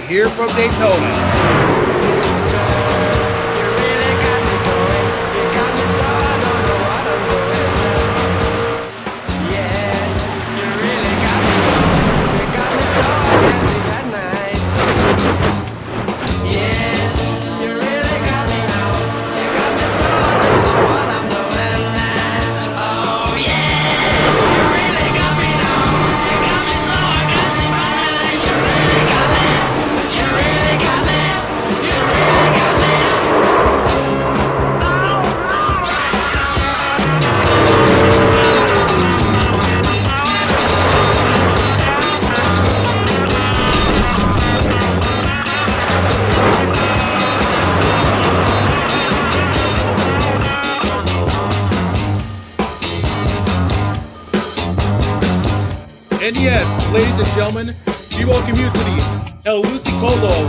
here from Daytona. And yes, ladies and gentlemen, we welcome you to the El Ludicolo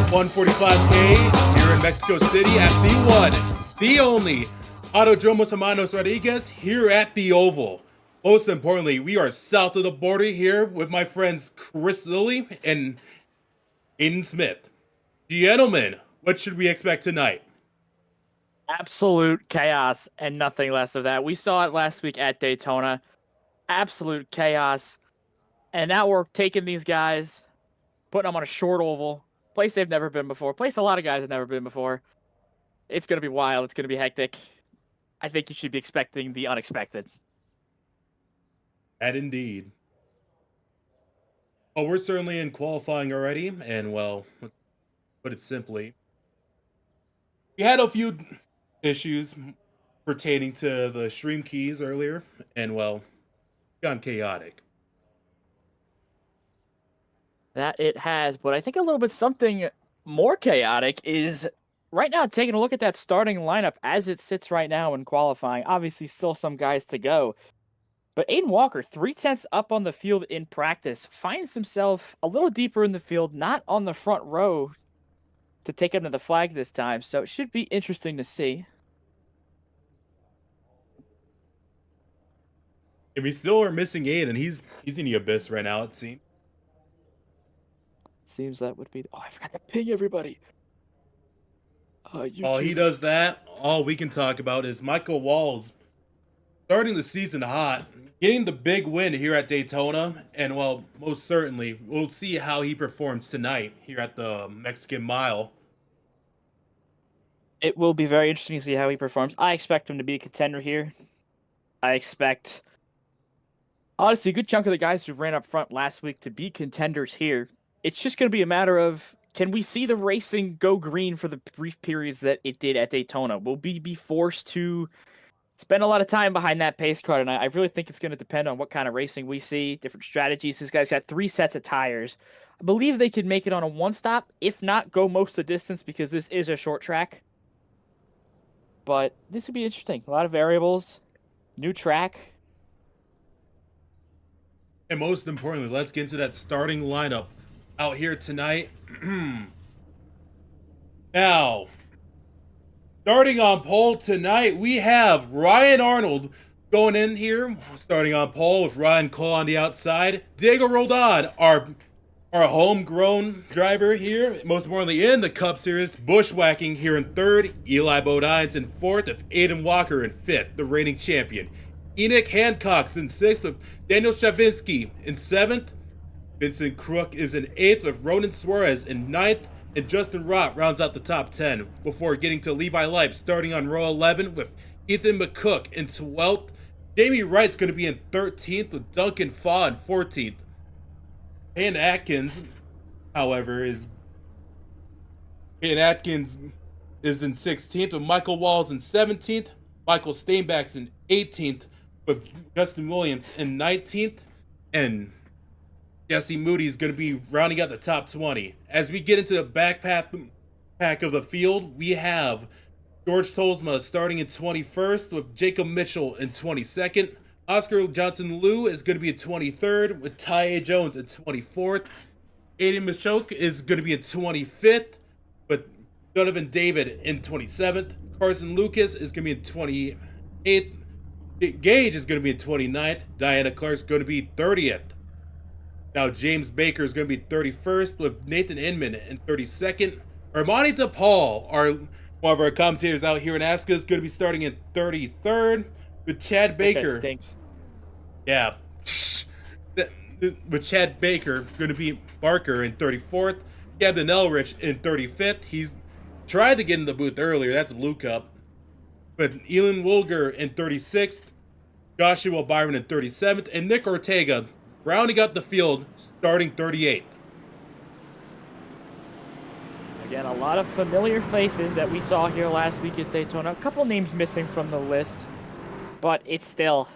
145K here in Mexico City at the one, the only Autodromo Hermanos Rodriguez here at the Oval. Most importantly, we are south of the border here with my friends Chris Lilly and Aiden Smith. Gentlemen, what should we expect tonight? Absolute chaos and nothing less of that. We saw it last week at Daytona. Absolute chaos. And now we're taking these guys, putting them on a short oval, place they've never been before, place a lot of guys have never been before. It's going to be wild. It's going to be hectic. I think you should be expecting the unexpected. That indeed. Well, we're certainly in qualifying already, and well, let's put it simply, we had a few issues pertaining to the stream keys earlier, and well, gone chaotic. That it has, but I think a little bit something more chaotic is right now taking a look at that starting lineup as it sits right now in qualifying. Obviously, still some guys to go. But Aiden Walker, 3/10 up on the field in practice, finds himself a little deeper in the field, not on the front row to take him to the flag this time. So it should be interesting to see. If we still are missing Aiden, he's in the abyss right now, it seems. Seems that would be... Oh, I forgot to ping everybody. While he does that, all we can talk about is Michael Walls starting the season hot, getting the big win here at Daytona, and well, most certainly, we'll see how he performs tonight here at the Mexican Mile. It will be very interesting to see how he performs. I expect him to be a contender here. I expect, honestly, a good chunk of the guys who ran up front last week to be contenders here. It's just going to be a matter of, can we see the racing go green for the brief periods that it did at Daytona? Will we be forced to spend a lot of time behind that pace car? And I really think it's going to depend on what kind of racing we see, different strategies. This guy's got 3 sets of tires. I believe they could make it on a one-stop, if not go most of the distance, because this is a short track. But this would be interesting. A lot of variables, new track. And most importantly, let's get into that starting lineup out here tonight. Now, starting on pole tonight, we have Ryan Arnold going in here, starting on pole with Ryan Cole on the outside. Diego Roldan, our homegrown driver here, most importantly in the Cup Series, bushwhacking here in third. Eli Bodines in fourth, with Aiden Walker in fifth, the reigning champion. Enoch Hancock's in sixth, with Daniel Shavinsky in seventh. Vincent Crook is in 8th, with Ronan Suarez in 9th, and Justin Rott rounds out the top 10, before getting to Levi Lipe starting on row 11, with Ethan McCook in 12th. Jamie Wright's going to be in 13th, with Duncan Faw in 14th. Payne Atkins, however, is in 16th, with Michael Walls in 17th, Michael Steinbach's in 18th, with Justin Williams in 19th, and Jesse Moody is going to be rounding out the top 20. As we get into the back pack of the field, we have George Tolsma starting in 21st, with Jacob Mitchell in 22nd. Oscar Johnson Liu is going to be in 23rd, with Ty A. Jones in 24th. Aiden Michoke is going to be in 25th, with Donovan David in 27th. Carson Lucas is going to be in 28th. Gage is going to be in 29th. Diana Clark's going to be 30th. Now James Baker is going to be 31st with Nathan Inman in 32nd. Armani DePaul, one of our commentators out here in ASCA, is going to be starting in 33rd with Chad That guy Baker. stinks. Yeah. With Chad Baker going to be Barker in 34th. Captain Elrich in 35th. He's tried to get in the booth earlier. That's Blue Cup. But Elon Wilger in 36th. Joshua Byron in 37th. And Nick Ortega rounding out the field starting 38th. Again, a lot of familiar faces that we saw here last week at Daytona. A couple names missing from the list, but it's still,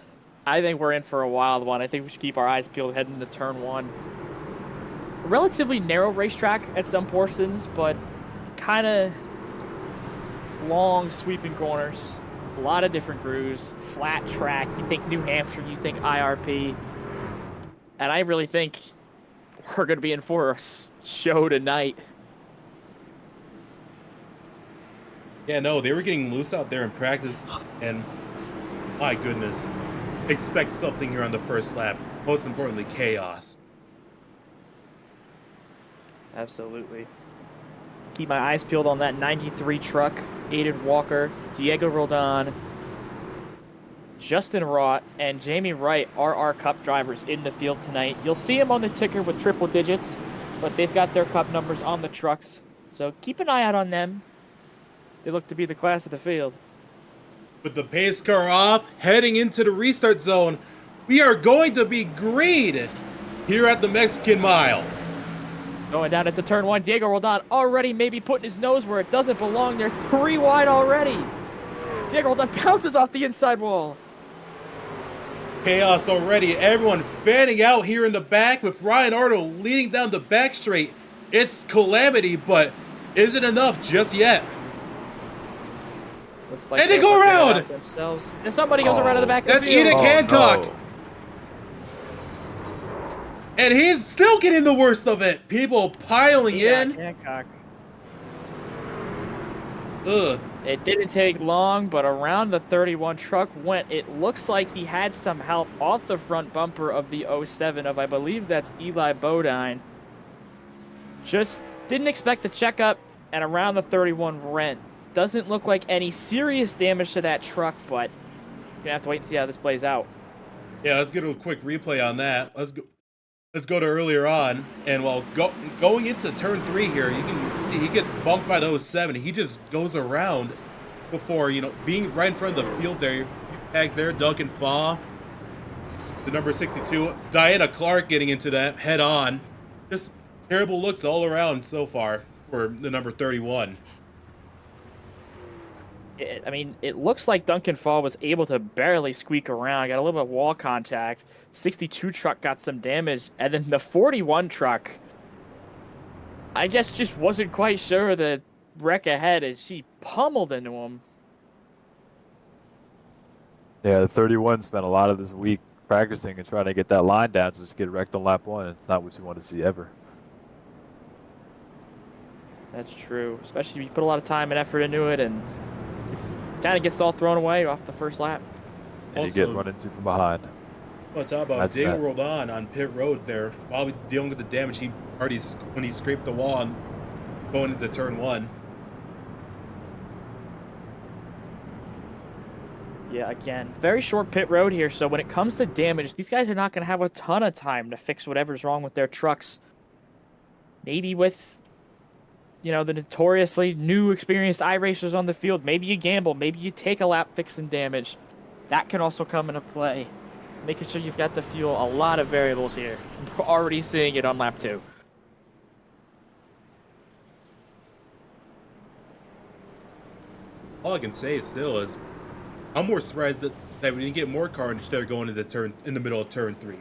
I think we're in for a wild one. I think we should keep our eyes peeled heading into turn one. A relatively narrow racetrack at some portions, but kind of long sweeping corners. A lot of different grooves, flat track. You think New Hampshire, you think IRP. And I really think we're going to be in for a show tonight. Yeah, no, they were getting loose out there in practice, and my goodness, expect something here on the first lap. Most importantly, chaos. Absolutely. Keep my eyes peeled on that 93 truck. Aiden Walker, Diego Roldan, Justin Rott, and Jamie Wright are our Cup drivers in the field tonight. You'll see them on the ticker with triple digits, but they've got their Cup numbers on the trucks. So keep an eye out on them. They look to be the class of the field. With the pace car off, heading into the restart zone, we are going to be green here at the Mexican Mile. Going down into turn one, Diego Roldan already maybe putting his nose where it doesn't belong. They're 3 wide already. Diego Roldan bounces off the inside wall. Chaos already. Everyone fanning out here in the back with Ryan Arnold leading down the back straight. It's calamity, but isn't enough just yet. Looks like and they go around! Themselves. And somebody goes around to the back of the That's field. Enoch Hancock. No. And he's still getting the worst of it. People piling in. Hancock. Ugh. It didn't take long, but around the 31 truck went. It looks like he had some help off the front bumper of the 07 of, I believe that's Eli Bodine. Just didn't expect the checkup, and around the 31 went. Doesn't look like any serious damage to that truck, but you're gonna have to wait and see how this plays out. Yeah, let's get a quick replay on that. Let's go to earlier on, and while going into turn 3 here, you can see he gets bumped by the 07. He just goes around before, being right in front of the field there. Back there, Duncan Faw, the number 62. Diana Clark getting into that head on. Just terrible looks all around so far for the number 31. I mean, it looks like Duncan Fall was able to barely squeak around, got a little bit of wall contact. 62 truck got some damage, and then the 41 truck, I guess, just wasn't quite sure the wreck ahead as she pummeled into him. Yeah, the 31 spent a lot of this week practicing and trying to get that line down to just get wrecked on lap 1. It's not what you want to see ever. That's true, especially if you put a lot of time and effort into it, and it kind of gets all thrown away off the first lap. And also, you get run into from behind. Let's talk about Diego Roldan on pit road there, probably dealing with the damage he already when he scraped the wall and going into turn 1. Yeah, again, very short pit road here, so when it comes to damage, these guys are not going to have a ton of time to fix whatever's wrong with their trucks. Maybe with, the notoriously new experienced iRacers on the field, maybe you gamble, maybe you take a lap fixing damage. That can also come into play. Making sure you've got the fuel, a lot of variables here. We're already seeing it on lap 2. All I can say still is I'm more surprised that we didn't get more carnage there going into in the middle of turn 3.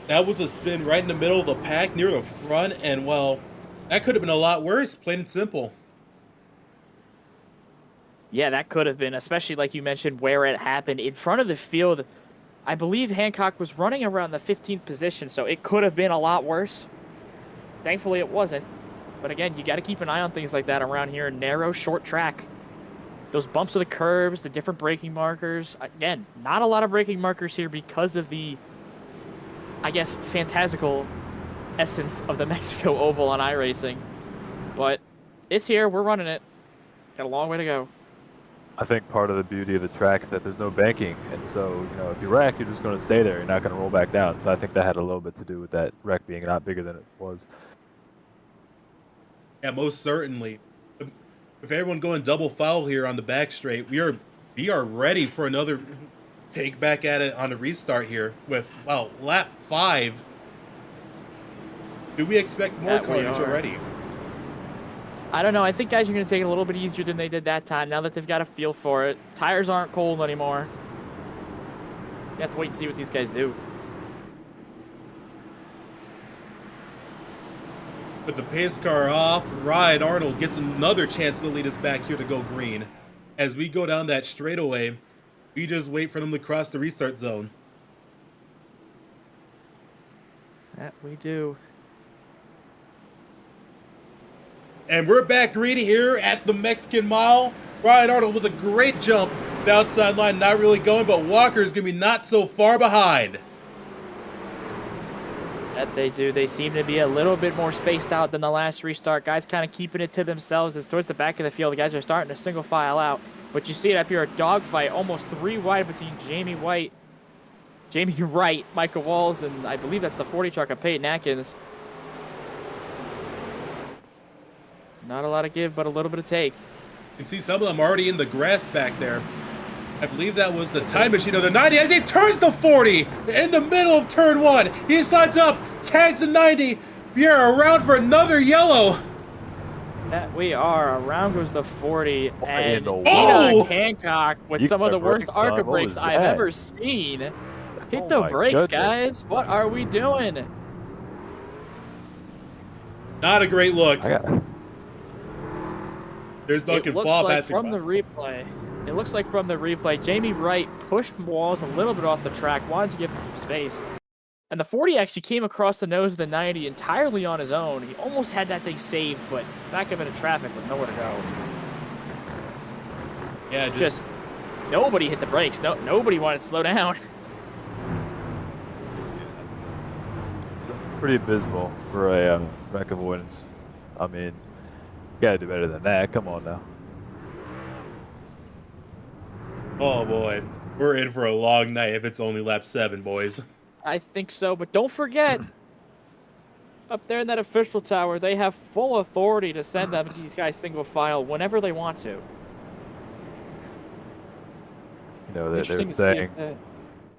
That was a spin right in the middle of the pack near the front, and well, that could have been a lot worse, plain and simple. Yeah, that could have been, especially like you mentioned, where it happened in front of the field. I believe Hancock was running around the 15th position, so it could have been a lot worse. Thankfully, it wasn't. But again, you got to keep an eye on things like that around here. Narrow, short track. Those bumps of the curbs, the different braking markers. Again, not a lot of braking markers here because of the I guess, fantastical essence of the Mexico Oval on iRacing. But it's here. We're running it. Got a long way to go. I think part of the beauty of the track is that there's no banking, and so if you wreck, you're just going to stay there. You're not going to roll back down. So I think that had a little bit to do with that wreck being not bigger than it was. Yeah, most certainly. With everyone going double foul here on the back straight, we are ready for another take back at it on the restart here with lap 5. Do we expect more carnage already? I don't know. I think guys are going to take it a little bit easier than they did that time now that they've got a feel for it. Tires aren't cold anymore. You have to wait and see what these guys do. With the pace car off, Ryan Arnold gets another chance to lead us back here to go green. As we go down that straightaway, we just wait for them to cross the restart zone. That we do. And we're back green here at the Mexican Mile. Ryan Arnold with a great jump. The outside line not really going, but Walker is going to be not so far behind. That they do. They seem to be a little bit more spaced out than the last restart. Guys kind of keeping it to themselves. As towards the back of the field, the guys are starting to single file out. But you see it up here, a dogfight, almost 3 wide between Jamie Wright, Michael Walls, and I believe that's the 40 truck of Peyton Atkins. Not a lot of give, but a little bit of take. You can see some of them already in the grass back there. I believe that was the time machine of the 90 as he turns the 40 in the middle of turn 1. He slides up, tags the 90. We are around for another yellow. That we are. Around goes the 40. And Oh! Hancock with some of the worst ARCA brakes I've ever seen. Hit the brakes, guys. What are we doing? Not a great look. There's Duncan Fall passing from the replay. It looks like from the replay, Jamie Wright pushed Walls a little bit off the track, wanted to give him some space. And the 40 actually came across the nose of the 90 entirely on his own. He almost had that thing saved, but back up into traffic with nowhere to go. Yeah, just nobody hit the brakes. Nobody wanted to slow down. It's pretty abysmal for a wreck avoidance. I mean, you gotta do better than that. Come on now. Oh boy, we're in for a long night if it's only lap 7, boys. I think so, but don't forget, up there in that official tower, they have full authority to send these guys single file whenever they want to. They were saying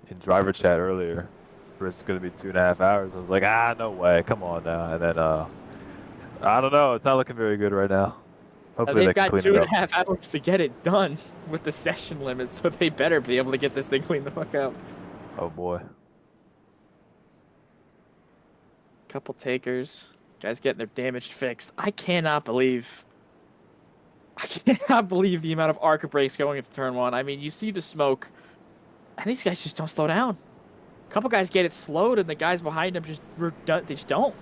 in driver chat earlier, it's going to be 2.5 hours. I was like, no way, come on now. And then, I don't know, it's not looking very good right now. Hopefully they've got 2.5 hours to get it done with the session limit, so they better be able to get this thing cleaned the fuck up. Oh boy. Couple takers, guys getting their damage fixed. I cannot believe the amount of ARCA brakes going into turn 1. I mean, you see the smoke, and these guys just don't slow down. A couple guys get it slowed, and the guys behind them they just don't.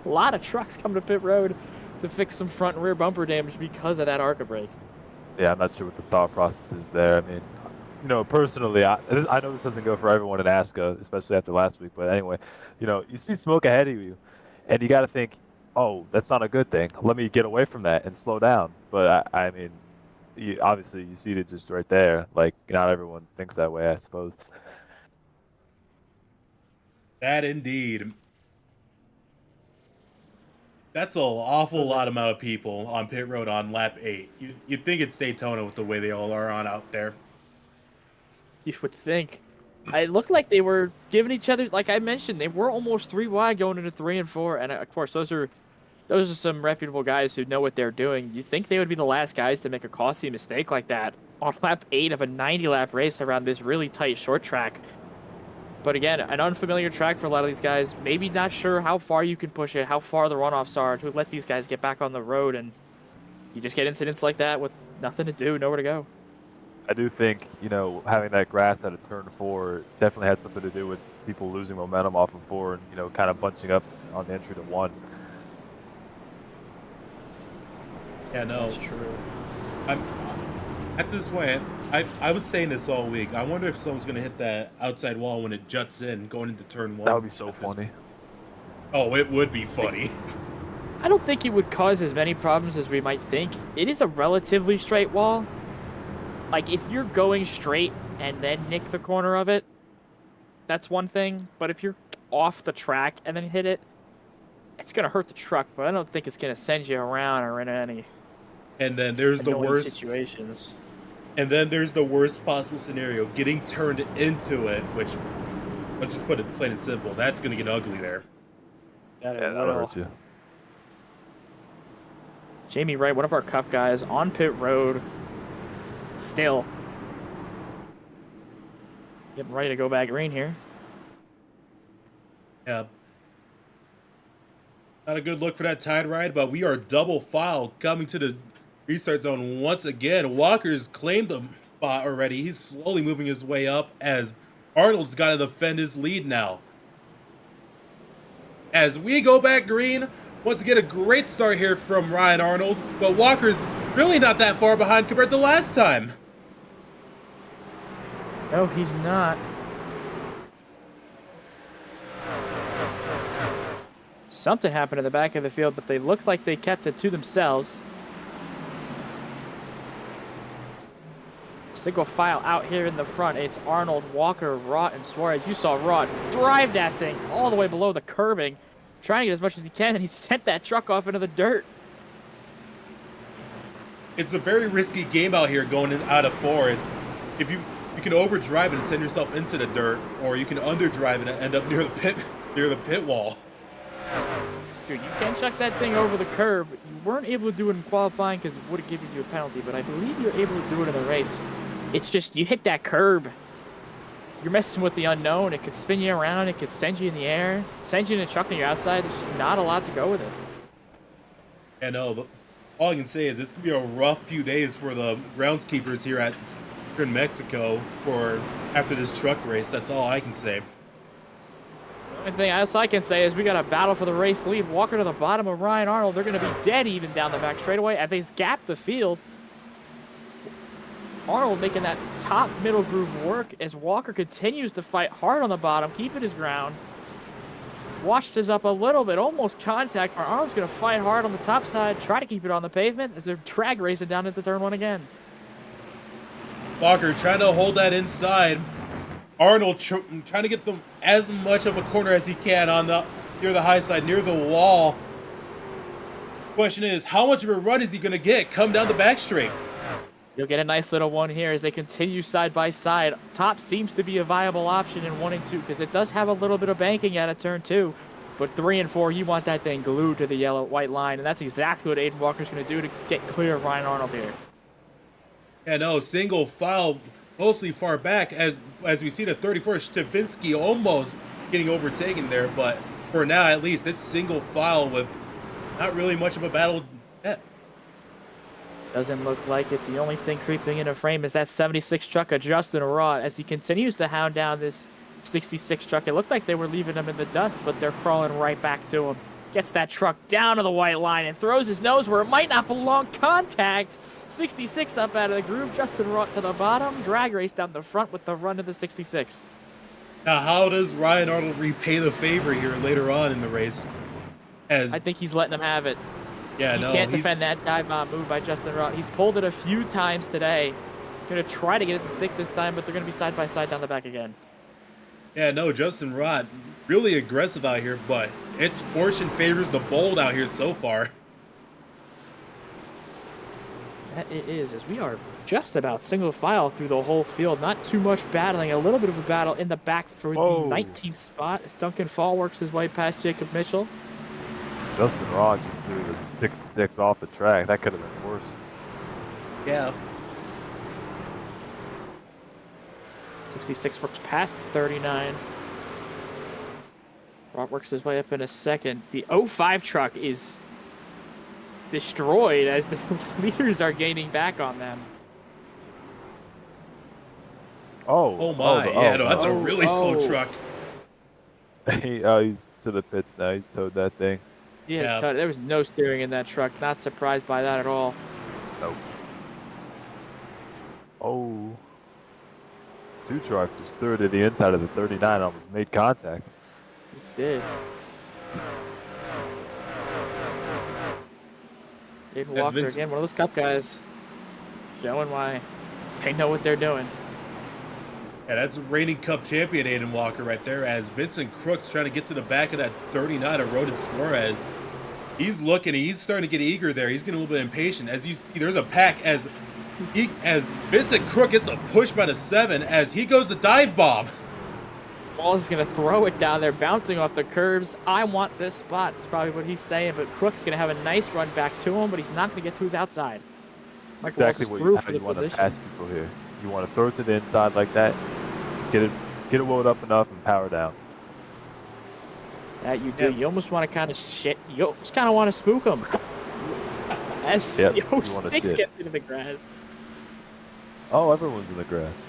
A lot of trucks come to pit road to fix some front and rear bumper damage because of that ARCA brake. Yeah, I'm not sure what the thought process is there. I mean, personally, I know this doesn't go for everyone in ASCA, especially after last week, but anyway, you see smoke ahead of you, and you got to think, oh, that's not a good thing. Let me get away from that and slow down. But I mean, obviously, you see it just right there. Like, not everyone thinks that way, I suppose. That indeed. That's an awful lot amount of people on pit road on lap 8. You'd think it's Daytona with the way they all are on out there. You would think. It looked like they were giving each other, like I mentioned, they were almost 3 wide going into 3 and 4. And of course, those are some reputable guys who know what they're doing. You'd think they would be the last guys to make a costly mistake like that on lap 8 of a 90-lap race around this really tight short track. But again, an unfamiliar track for a lot of these guys. Maybe not sure how far you can push it, how far the runoffs are to let these guys get back on the road. And you just get incidents like that with nothing to do, nowhere to go. I do think, having that grass at a turn 4 definitely had something to do with people losing momentum off of 4 and, kind of bunching up on the entry to 1. Yeah, no. That's true. At this point, I was saying this all week. I wonder if someone's gonna hit that outside wall when it juts in going into turn 1. That would be so funny. Oh, it would be funny. I don't think it would cause as many problems as we might think. It is a relatively straight wall. Like, if you're going straight and then nick the corner of it, that's one thing. But if you're off the track and then hit it, it's going to hurt the truck. But I don't think it's going to send you around or into any And then there's the worst situations. And then there's the worst possible scenario, getting turned into it, which, let's just put it plain and simple, that's going to get ugly there. Yeah, that'll hurt you. Jamie Wright, one of our Cup guys, on pit road, still getting ready to go back green here. Yeah. Not a good look for that tide ride, but we are double file coming to the restart zone once again. Walker's claimed the spot already. He's slowly moving his way up as Arnold's got to defend his lead now. As we go back green, once again, a great start here from Ryan Arnold, but Walker's really not that far behind compared to last time. No, he's not. Something happened in the back of the field, but they looked like they kept it to themselves. Single file out here in the front. It's Arnold, Walker, Rott, and Suarez. You saw Rott drive that thing all the way below the curbing, trying to get as much as he can, and he sent that truck off into the dirt. It's a very risky game out here going in out of 4. It's if you can overdrive it and send yourself into the dirt, or you can underdrive it and end up near the pit wall. Dude, you can chuck that thing over the curb. You weren't able to do it in qualifying because it would have given you a penalty, but I believe you're able to do it in the race. It's just you hit that curb. You're messing with the unknown. It could spin you around. It could send you in the air, send you in a truck on your outside. There's just not a lot to go with it. And all I can say is it's gonna be a rough few days for the groundskeepers here in Mexico for after this truck race. That's all I can say. The only thing else I can say is we got a battle for the race lead. Walker to the bottom of Ryan Arnold. They're going to be dead even down the back straightaway as they gap the field. Arnold making that top middle groove work as Walker continues to fight hard on the bottom, keeping his ground. Washed us up a little bit, almost contact. Arnold's going to fight hard on the top side, try to keep it on the pavement as they're drag racing down into turn 1 again. Walker trying to hold that inside. Arnold trying to get them as much of a corner as he can on near the high side, near the wall. Question is, how much of a run is he going to get come down the back straight? You'll get a nice little one here as they continue side by side. Top seems to be a viable option in 1 and 2 because it does have a little bit of banking out of turn 2. But 3 and 4, you want that thing glued to the yellow-white line, and that's exactly what Aiden Walker's going to do to get clear of Ryan Arnold here. Yeah, no, single file, mostly far back, as we see the 31st Stavinsky almost getting overtaken there, but for now at least it's single file with not really much of a battle yet. Doesn't look like it. The only thing creeping into frame is that 76 truck of Justin Rott as he continues to hound down this 66 truck. It looked like they were leaving him in the dust, but they're crawling right back to him. Gets that truck down to the white line and throws his nose where it might not belong. Contact. 66 up out of the groove. Justin Rott to the bottom. Drag race down the front with the run to the 66. Now, how does Ryan Arnold repay the favor here later on in the race? I think he's letting him have it. Yeah, he can't defend that dive bomb move by Justin Rott. He's pulled it a few times today. Going to try to get it to stick this time, but they're going to be side by side down the back again. Yeah, no, Justin Rott really aggressive out here, but it's fortune favors the bold out here so far. That it is, as we are just about single file through the whole field. Not too much battling. A little bit of a battle in the back for the 19th spot as Duncan Fall works his way past Jacob Mitchell. Justin Rott just threw the 66 off the track. That could have been worse. Yeah. 66 works past 39. Rott works his way up in a second. The 05 truck is destroyed as the leaders are gaining back on them. Oh my, that's a really slow truck. He's to the pits now. He's towed that thing. There was no steering in that truck. Not surprised by that at all. Nope. Oh. 32 truck just threw it to the inside of the 39, almost made contact. He did. Aiden Walker Vincent. again, one of those Cup guys, showing why they know what they're doing. Yeah, that's reigning Cup champion Aiden Walker right there, as Vincent Crook's trying to get to the back of that 39 of Roden Suarez. He's looking, he's starting to get eager there. He's getting a little bit impatient. As you see, there's a pack as Vincent Crook gets a push by the 7 as he goes to dive bomb. Ball's going to throw it down there, bouncing off the curbs. I want this spot. It's probably what he's saying, but Crook's going to have a nice run back to him, but he's not going to get to his outside. Mike Exactly Walsh is how through for the you want to position. pass people here. You want to throw it to the inside like that, just get it rolled up enough and power down. That you do. You almost want to kind of you almost kind of want to spook him. As Yep, the you wanna 06 sit. gets into the grass. Oh, everyone's in the grass.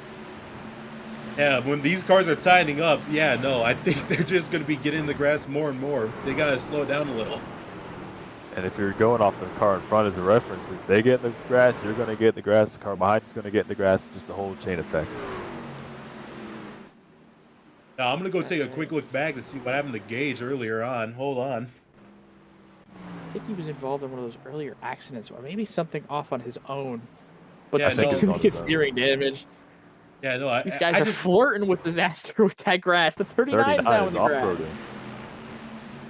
Yeah, when these cars are tightening up, yeah, no, I think they're just going to be getting in the grass more and more. They got to slow down a little. And if you're going off the car in front as a reference, if they get in the grass, you're going to get in the grass. The car behind is going to get in the grass. It's just a whole chain effect. Now, I'm going to go take a quick look back to see what happened to Gage earlier on. Hold on. I think he was involved in one of those earlier accidents, or maybe something off on his own. But Yeah, still no. didn't get steering damage. Yeah, no, These guys I are just, flirting with disaster with that grass. The 39's now in is the grass. off-roading.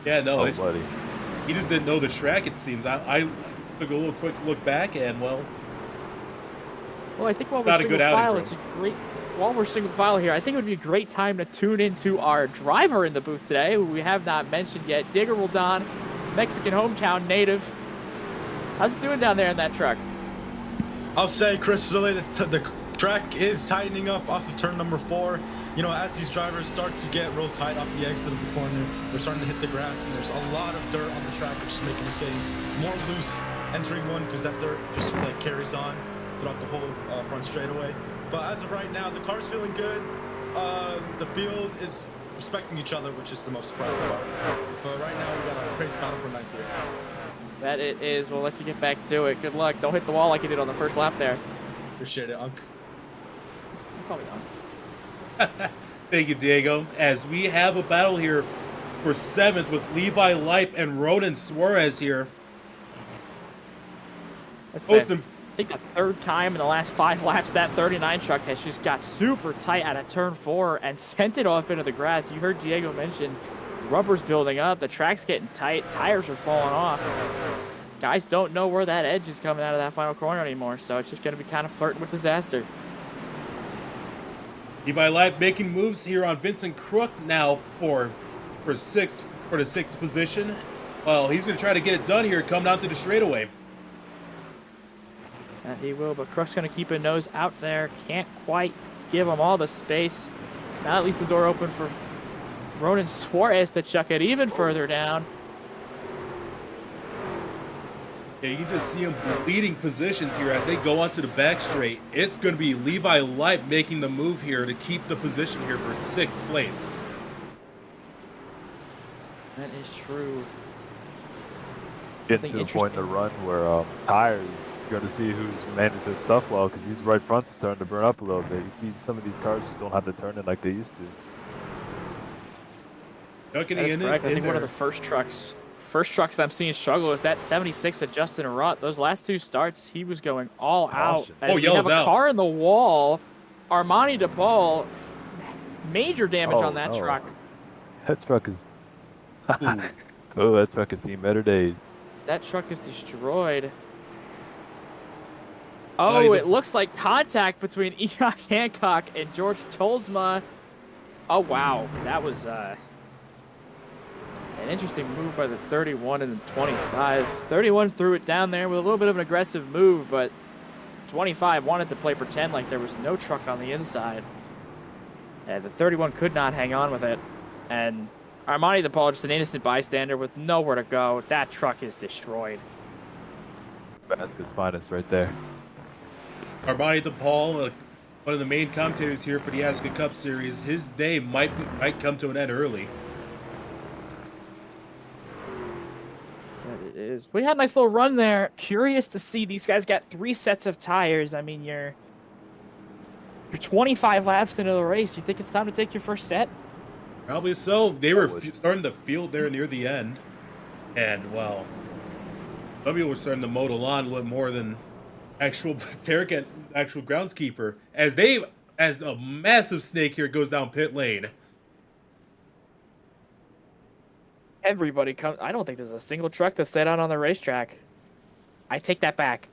yeah, no, Oh, it's, buddy. he just didn't know the track, it seems. I took a little quick look back, and, well, Well, I think while we're Not a single good outing file, for it's a great. While we're single file here, I think it would be a great time to tune into our driver in the booth today, who we have not mentioned yet, Diego Roldan, Mexican hometown native. How's it doing down there in that truck? I'll say, Chris, the track is tightening up off of turn number 4. You know, as these drivers start to get real tight off the exit of the corner, they're starting to hit the grass, and there's a lot of dirt on the track, which is making us getting more loose entering one, because that dirt just like carries on throughout the whole front straightaway. But as of right now, the car's feeling good. The field is respecting each other, which is the most surprising part. But right now, we got a crazy battle for 9th here. That it is. We'll let you get back to it. Good luck. Don't hit the wall like you did on the first lap there. Appreciate it, Unc. Don't call me Unc. thank you, Diego. As we have a battle here for 7th with Levi Lipe and Ronan Suarez here. That's Most the, I think the third time in the last 5 laps that 39 truck has just got super tight out of turn 4 and sent it off into the grass. You heard Diego mention rubber's building up, the track's getting tight, tires are falling off. Guys don't know where that edge is coming out of that final corner anymore, so it's just going to be kind of flirting with disaster. Levi Lipe making moves here on Vincent Crook now for the 6th position. Well, he's going to try to get it done here, come down to the straightaway. He will, but Crook's going to keep a nose out there. Can't quite give him all the space. Now that leaves the door open for Ronan Suarez to chuck it even further down. Yeah, you can just see him leading positions here as they go onto the back straight. It's going to be Levi Lipe making the move here to keep the position here for 6th place. That is true. It's getting to the point in the run where tires, you're going to see who's managed their stuff well, because these right fronts are starting to burn up a little bit. You see some of these cars just don't have the turn in like they used to. That is correct. I think one of the first trucks I'm seeing struggle is that 76 of Justin Rutt. Those last 2 starts, he was going all out. As we have a car in the wall. Armani DePaul, major damage on that truck. That truck is... oh, that truck has seen better days. That truck is destroyed. Oh, it looks like contact between Enoch Hancock and George Tolsma. Oh, wow. That was... an interesting move by the 31 and the 25. 31 threw it down there with a little bit of an aggressive move, but 25 wanted to play pretend like there was no truck on the inside. And the 31 could not hang on with it. And Armani DePaul, just an innocent bystander with nowhere to go. That truck is destroyed. ASCA's finest right there. Armani DePaul, one of the main commentators here for the ASCA Cup Series, his day might come to an end early. It is. We had a nice little run there. Curious to see these guys got 3 sets of tires. I mean, you're You're 25 laps into the race. You think it's time to take your first set? Probably so. They were starting to field there near the end. And, well, some people were starting to mow the lawn a little more than actual Tarek and actual groundskeeper. As a massive snake here goes down pit lane. Everybody comes. I don't think there's a single truck that stayed out on the racetrack. I take that back.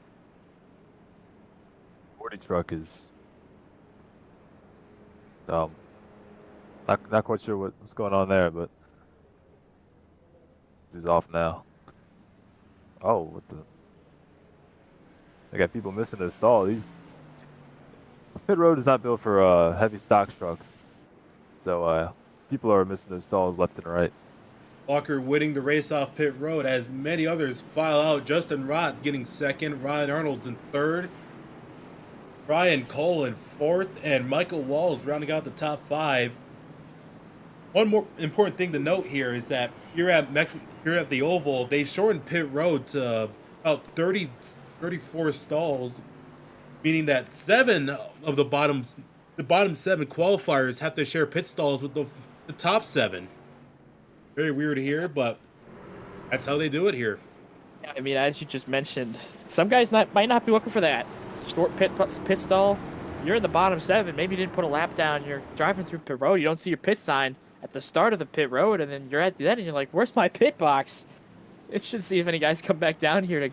40 truck is not quite sure what's going on there, but he's off now. Oh, what the? They got people missing their stall. This pit road is not built for heavy stock trucks, so people are missing their stalls left and right. Walker winning the race off pit road as many others file out. Justin Rott getting second, Ryan Arnold's in third, Brian Cole in fourth, and Michael Walls rounding out the top five. One more important thing to note here is that here at the Oval, they shortened pit road to about 34 stalls, meaning that 7 of the bottom 7 qualifiers have to share pit stalls with the top 7. Very weird here, but that's how they do it here. I mean, as you just mentioned, some guys might not be looking for that short pit stall. You're in the bottom 7. Maybe you didn't put a lap down. You're driving through pit road. You don't see your pit sign at the start of the pit road, and then you're at the end, and you're like, "Where's my pit box?" It should see if any guys come back down here to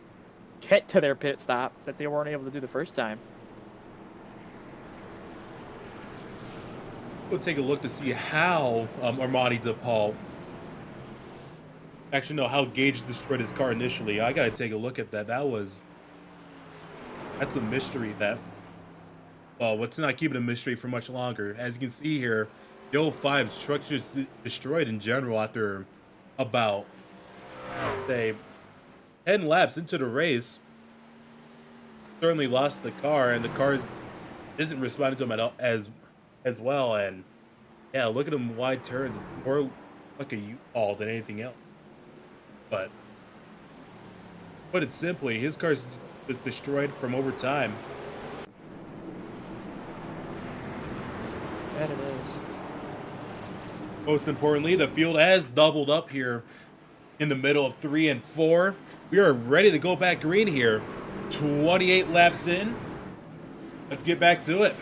get to their pit stop that they weren't able to do the first time. We'll take a look to see how Armani DePaul. Actually, no, how Gage destroyed his car initially. I gotta take a look at that. That's a mystery. Well, let's not keep it a mystery for much longer. As you can see here, the 05's truck just destroyed in general after about, say, 10 laps into the race. Certainly lost the car, and the car isn't responding to him at all as well. And yeah, look at him wide turns. It's more like a U-Haul than anything else. But put it simply, his car was destroyed from over time. That it is. Most importantly, the field has doubled up here in the middle of 3 and 4. We are ready to go back green here. 28 laps in. Let's get back to it.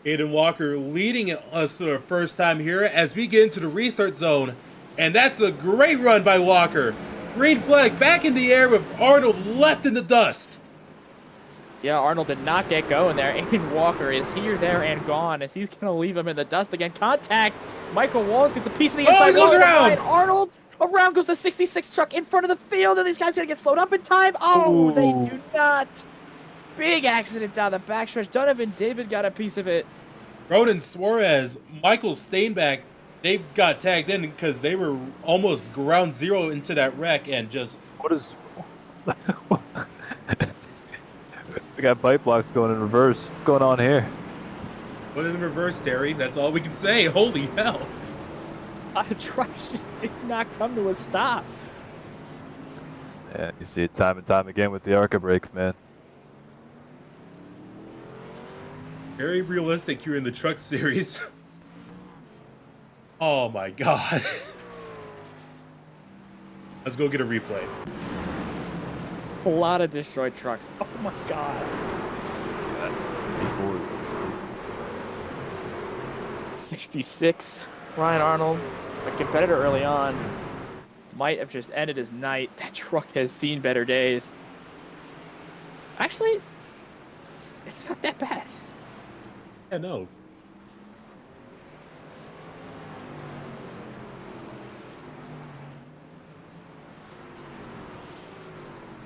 Aiden Walker leading us for the first time here as we get into the restart zone. And that's a great run by Walker. Green flag back in the air with Arnold left in the dust. Yeah, Arnold did not get going there. Aiden Walker is here, there, and gone as he's going to leave him in the dust again. Contact. Michael Walls gets a piece of the inside. Oh, he goes around. Arnold. Around goes the 66 truck in front of the field, and these guys going to get slowed up in time. Oh, they do not. Big accident down the backstretch. Donovan David got a piece of it. Ronan Suarez, Michael Steinbach, they got tagged in because they were almost ground zero into that wreck and just... What is... We got bite blocks going in reverse. What's going on here? Put it in reverse, Terry. That's all we can say. Holy hell. A lot of trucks just did not come to a stop. Yeah, you see it time and time again with the ARCA brakes, man. Very realistic here in the truck series. Oh my god. Let's go get a replay. A lot of destroyed trucks. Oh my god. 66. Ryan Arnold, a competitor early on, might have just ended his night. That truck has seen better days. Actually, it's not that bad. Yeah, no.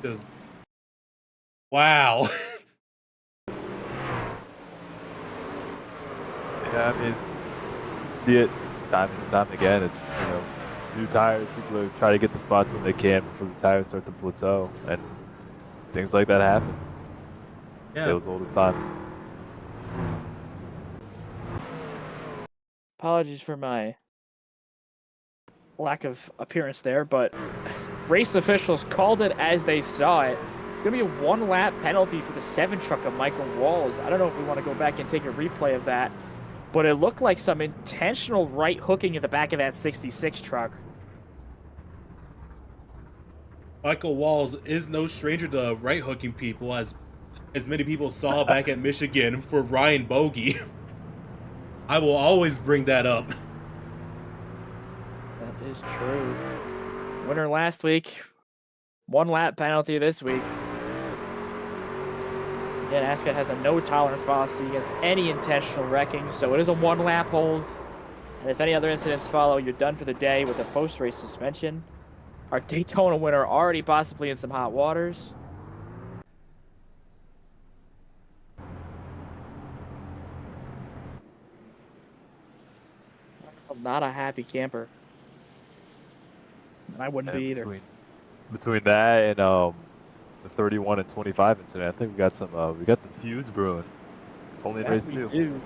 Just... Wow. Yeah, I mean, see it time and time again. It's just, new tires. People are trying to get the spots when they can before the tires start to plateau, and things like that happen. Yeah. It was old as time. Apologies for my lack of appearance there, but race officials called it as they saw it. It's going to be a 1-lap penalty for the 7 truck of Michael Walls. I don't know if we want to go back and take a replay of that, but it looked like some intentional right hooking at the back of that 66 truck. Michael Walls is no stranger to right hooking people, as many people saw back at Michigan for Ryan Bogey. I will always bring that up. That is true. Winner last week, 1-lap penalty this week. Again, ASCA has a no-tolerance policy against any intentional wrecking, so it is a 1-lap hold. And if any other incidents follow, you're done for the day with a post-race suspension. Our Daytona winner already possibly in some hot waters. Not a happy camper. And I wouldn't be either. Between that and the 31 and 25 incident, I think we got some feuds brewing. Only in race 2. Do.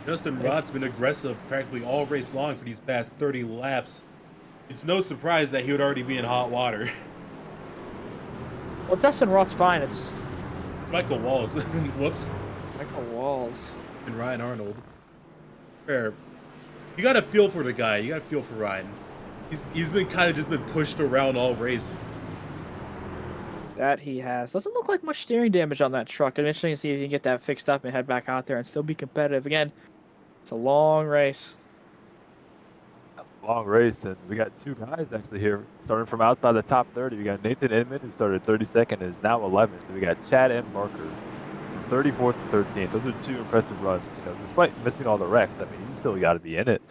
Justin Rod's been aggressive practically all race long for these past 30 laps. It's no surprise that he would already be in hot water. Well, Justin Roth's fine. It's Michael Walls. Whoops. Michael Walls. And Ryan Arnold. Fair. You got to feel for the guy. You got to feel for Ryan. He's been kind of just been pushed around all race. That he has. Doesn't look like much steering damage on that truck. Interesting to see if you can get that fixed up and head back out there and still be competitive. Again, it's a long race. Long race, and we got 2 guys actually here starting from outside the top 30. We got Nathan Inman, who started 32nd and is now 11th. And we got Chad M. Barker from 34th to 13th. Those are 2 impressive runs. You know, despite missing all the wrecks, I mean, you still got to be in it.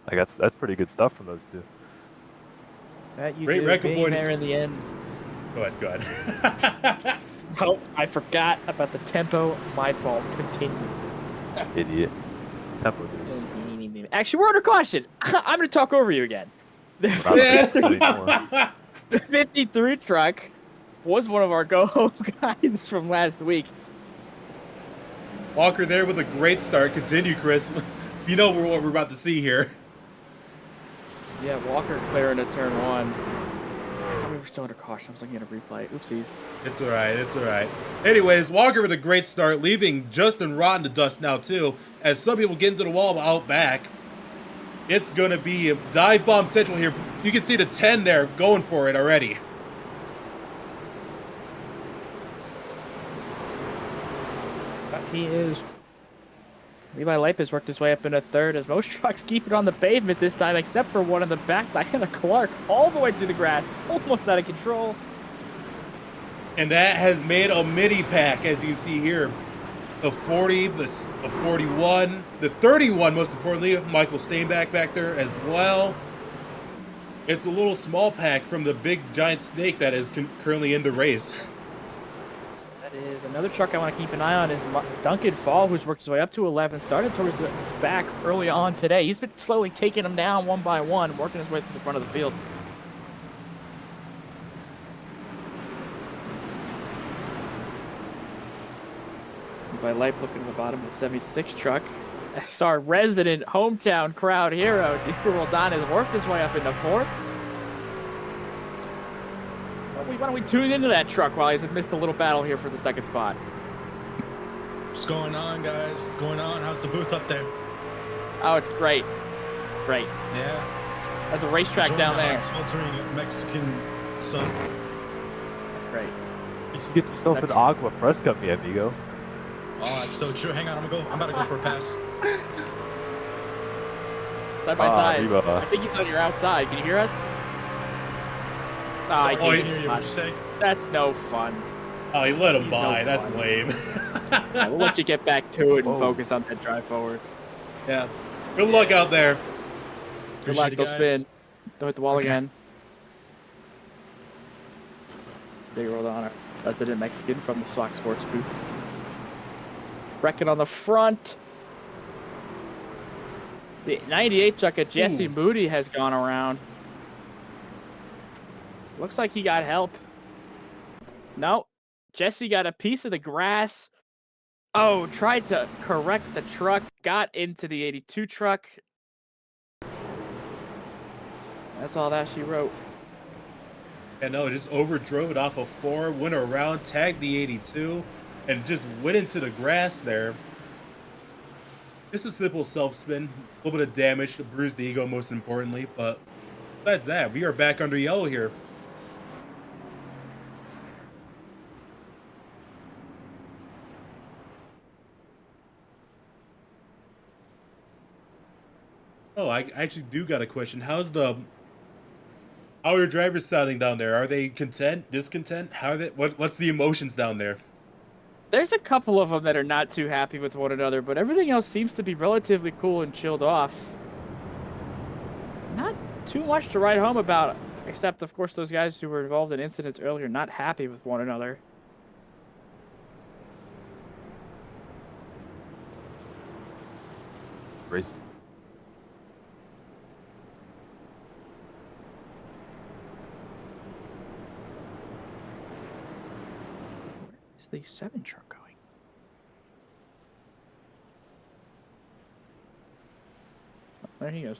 Like that's pretty good stuff from those 2. That you Great do, wreck being avoidance. there in the end. Go ahead. Oh, I forgot about the tempo. My fault. Continue. Idiot. Tempo, dude. Actually, we're under caution. I'm going to talk over you again. We're not anymore. The 53 truck was one of our go-home guys from last week. Walker there with a great start. Continue, Chris. You know what we're about to see here. Yeah, Walker clearing a turn 1. I thought we were still under caution. I was looking at a replay. Oopsies. It's all right. It's all right. Anyways, Walker with a great start, leaving Justin Rott in the dust now, too, as some people get into the wall out back. It's going to be a dive bomb central here. You can see the 10 there going for it already. But he is. Levi Lapis worked his way up in a third as most trucks keep it on the pavement this time, except for one in the back. Diana Clark all the way through the grass, almost out of control. And that has made a mini pack, as you see here. The 40, the 41, the 31, most importantly, Michael Steinbach back there as well. It's a little small pack from the big giant snake that is currently in the race. That is another truck I want to keep an eye on is Duncan Fall, who's worked his way up to 11, started towards the back early on today. He's been slowly taking them down one by one, working his way to the front of the field. By Light looking at the bottom of the 76 truck. As our resident hometown crowd hero, Diego Roldan, has worked his way up into 4th. Why don't we tune into that truck while he's missed a little battle here for the 2nd spot? What's going on, guys? What's going on? How's the booth up there? Oh, it's great. It's great. Yeah. There's a racetrack down there. Sweltering Mexican sun. That's great. You should get yourself an agua fresca, mi amigo. Oh, that's so true. Hang on, I'm about to go for a pass. Side by side. Arriba. I think he's on your outside. Can you hear us? I I can't hear you. What'd you say? That's no fun. Oh, he let him He's by. no That's fun. lame. Yeah, we'll let you get back to it and Whoa. focus on that drive forward. Yeah. Good luck out there. Good Appreciate luck. it, Go guys. spin. Don't hit the wall Okay. again. Big roll honor. Resident Mexican from the Fox Sports booth. Wrecking on the front. The 98 truck at Jesse Ooh. Moody has gone around. Looks like he got help. No. Jesse got a piece of the grass. Oh, tried to correct the truck. Got into the 82 truck. That's all that she wrote. And no, just overdrove it off of 4, went around, tagged the 82, and just went into the grass there. Just a simple self-spin, a little bit of damage to bruise the ego most importantly, but besides that, we are back under yellow here. Oh, I actually do got a question. How are your drivers sounding down there? Are they content, discontent? How are they, what's the emotions down there? There's a couple of them that are not too happy with one another, but everything else seems to be relatively cool and chilled off. Not too much to write home about, except, of course, those guys who were involved in incidents earlier not happy with one another. Race. Where's the 7 truck going? Oh, there he goes.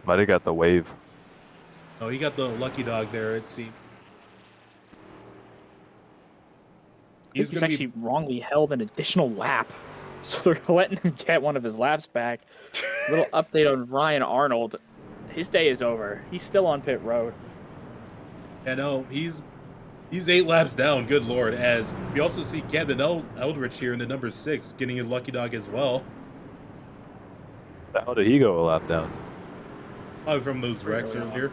Might have got the wave. Oh, he got the lucky dog there, it seems. He's actually wrongly held an additional lap, so they're letting him get one of his laps back. Little update on Ryan Arnold. His day is over. He's still on pit road. Yeah, no, he's 8 laps down, good lord, as we also see Captain Eldridge here in the number 6 getting a lucky dog as well. How did he go a lap down? Probably from those wrecks earlier.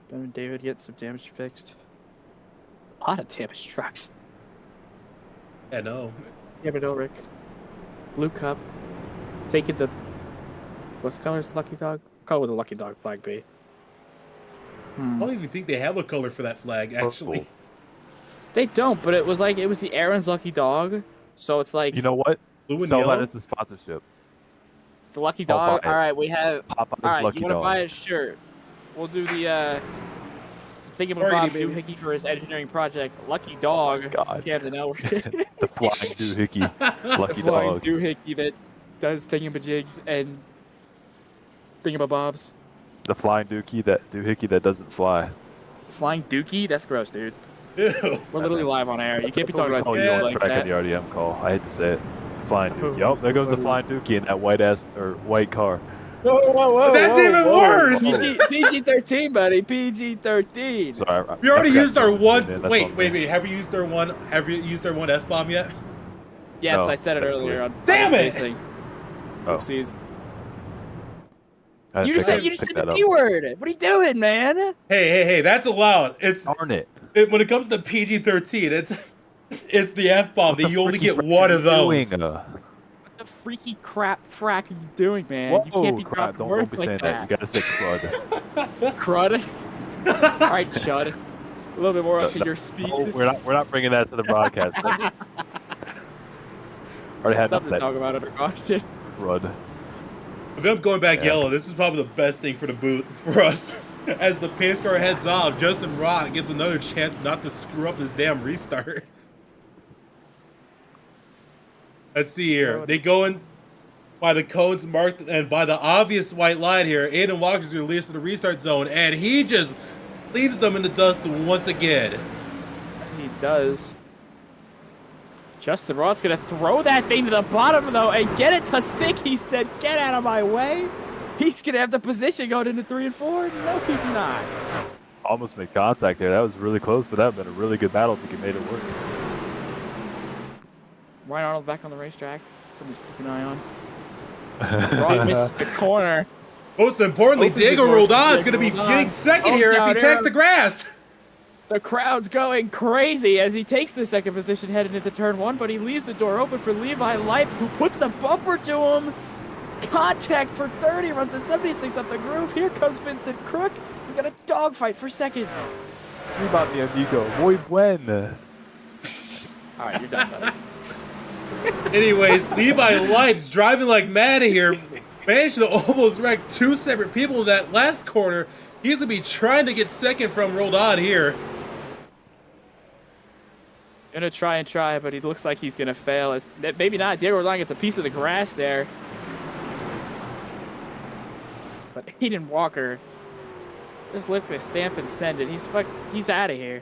Devin David get some damage fixed. A lot of damaged trucks. Yeah, no. David Ulrich. Blue Cup. Taking the... What's the color's Lucky Dog? Color with the Lucky Dog flag be? I don't even think they have a color for that flag, actually. Purple. They don't, but it was the Aaron's Lucky Dog. So it's like... You know what? Blue and Sell yellow? that as a sponsorship. The Lucky I'll Dog? buy it. Alright, we have... Popeye's Alright, Lucky you want to Dog. buy a shirt? We'll do the, thinking Alrighty, Bob baby. Doohickey for his engineering project. Lucky Dog. God. Captain Elric. The flying doohickey. The Lucky flying dog. doohickey that does thingamajigs and thingamabobs. The flying doohickey that doesn't fly. Flying dookie? That's gross, dude. Ew. We're literally live on air. You can't be talking about Oh, Yeah, you dookie on like track that. in the RDM call. I hate to say it. Flying Oh, dookie. Yup, there goes the funny. flying dookie in that white car. Whoa, That's even worse! PG-13, buddy. PG-13. Sorry, We already I forgot used our to one. mention it, that's Wait, on wait, me. wait. Have you used our one? Have you used our one F-bomb yet? Yes, No, I said it technically. earlier on. Damn on it! Racing. Oh. Oopsies. I You didn't just pick said that the up. P word. What are you doing, man? Hey, that's allowed. Darn it. When it comes to PG-13, it's the F-bomb What that the you only freaky get frick one are of you those. doing? What the freaky crap frack are you doing, man? Whoa, You can't be crap, dropping don't words be like saying that. You gotta say crud. Crud. All right, Chud. A little bit more up to your speed. No, we're not bringing that to the broadcast. Already had Something to that talk about under caution. crud. If I'm going back Yeah. yellow, this is probably the best thing for the boot for us. As the pace car heads off, Justin Rock gets another chance not to screw up this damn restart. Let's see here. They go in by the cones marked and by the obvious white line here. Aiden Walker's going to lead us to the restart zone, and he just leaves them in the dust once again. He does. Justin Roth's going to throw that thing to the bottom, though, and get it to stick. He said, get out of my way. He's going to have the position going into 3 and 4. No, he's not. Almost made contact there. That was really close, but that would have been a really good battle if he could made it work. Ryan Arnold back on the racetrack. Something to keep an eye on. Roth misses the corner. Most importantly, Opens the Diego door for Roldan is going to be Diego getting Roldan. second here if he Down takes there. the grass. The crowd's going crazy as he takes the second position heading into turn 1, but he leaves the door open for Levi Lipe, who puts the bumper to him. Contact for 30, runs the 76 up the groove. Here comes Vincent Crook. We got a dogfight for second. About mi amigo. Muy buen. All right, you're done, buddy. Anyways, Levi Lipe's driving like mad here. Managed to almost wreck 2 separate people in that last corner. He's going to be trying to get second from Roldan here. Gonna try, but he looks like he's gonna fail. Maybe not. Diego Roldan gets a piece of the grass there. But Aiden Walker just licked the stamp and send it. He's out of here.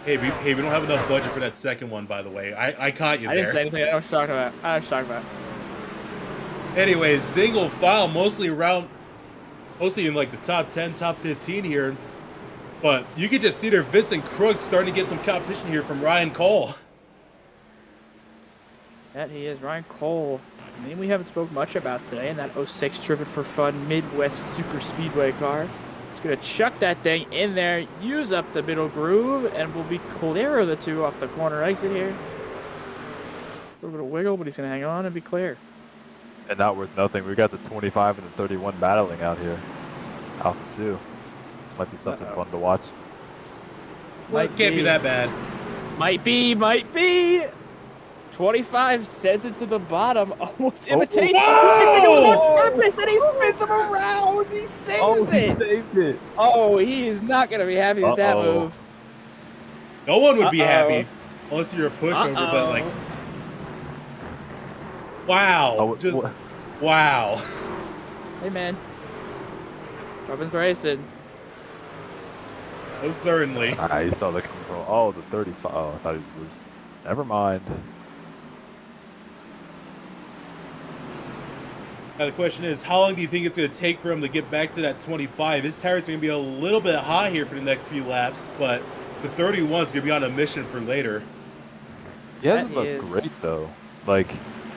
Hey, we don't have enough budget for that second one, by the way. I caught you there. I didn't say anything. I know what you're talking about. I know what you're talking about. Anyways, single file, mostly in like the top 10, top 15 here. But you can just see there Vincent Krug starting to get some competition here from Ryan Cole. That he is. Ryan Cole. A name we haven't spoke much about today in that 06 Driven for Fun Midwest Super Speedway car. He's going to chuck that thing in there, use up the middle groove, and will be clear of the two off the corner exit here. A little bit of wiggle, but he's going to hang on and be clear. And not worth nothing. We got the 25 and the 31 battling out here. Alpha 2. Might be something fun to watch. Well, it can't be that bad. Might be. 25 sends it to the bottom, almost imitates. Whoa! It's on purpose, and he spins him around. He saves it. He saved it. Oh, he is not going to be happy with that move. No one would be happy unless you're a pushover, but like, wow, wow. Hey, man. Robin's racing. Oh, certainly. You saw that coming from, the 35. Oh, I thought he was loose. Never mind. Now the question is, how long do you think it's going to take for him to get back to that 25? His tires are going to be a little bit high here for the next few laps, but the 31's going to be on a mission for later. He hasn't looked great, though. Like,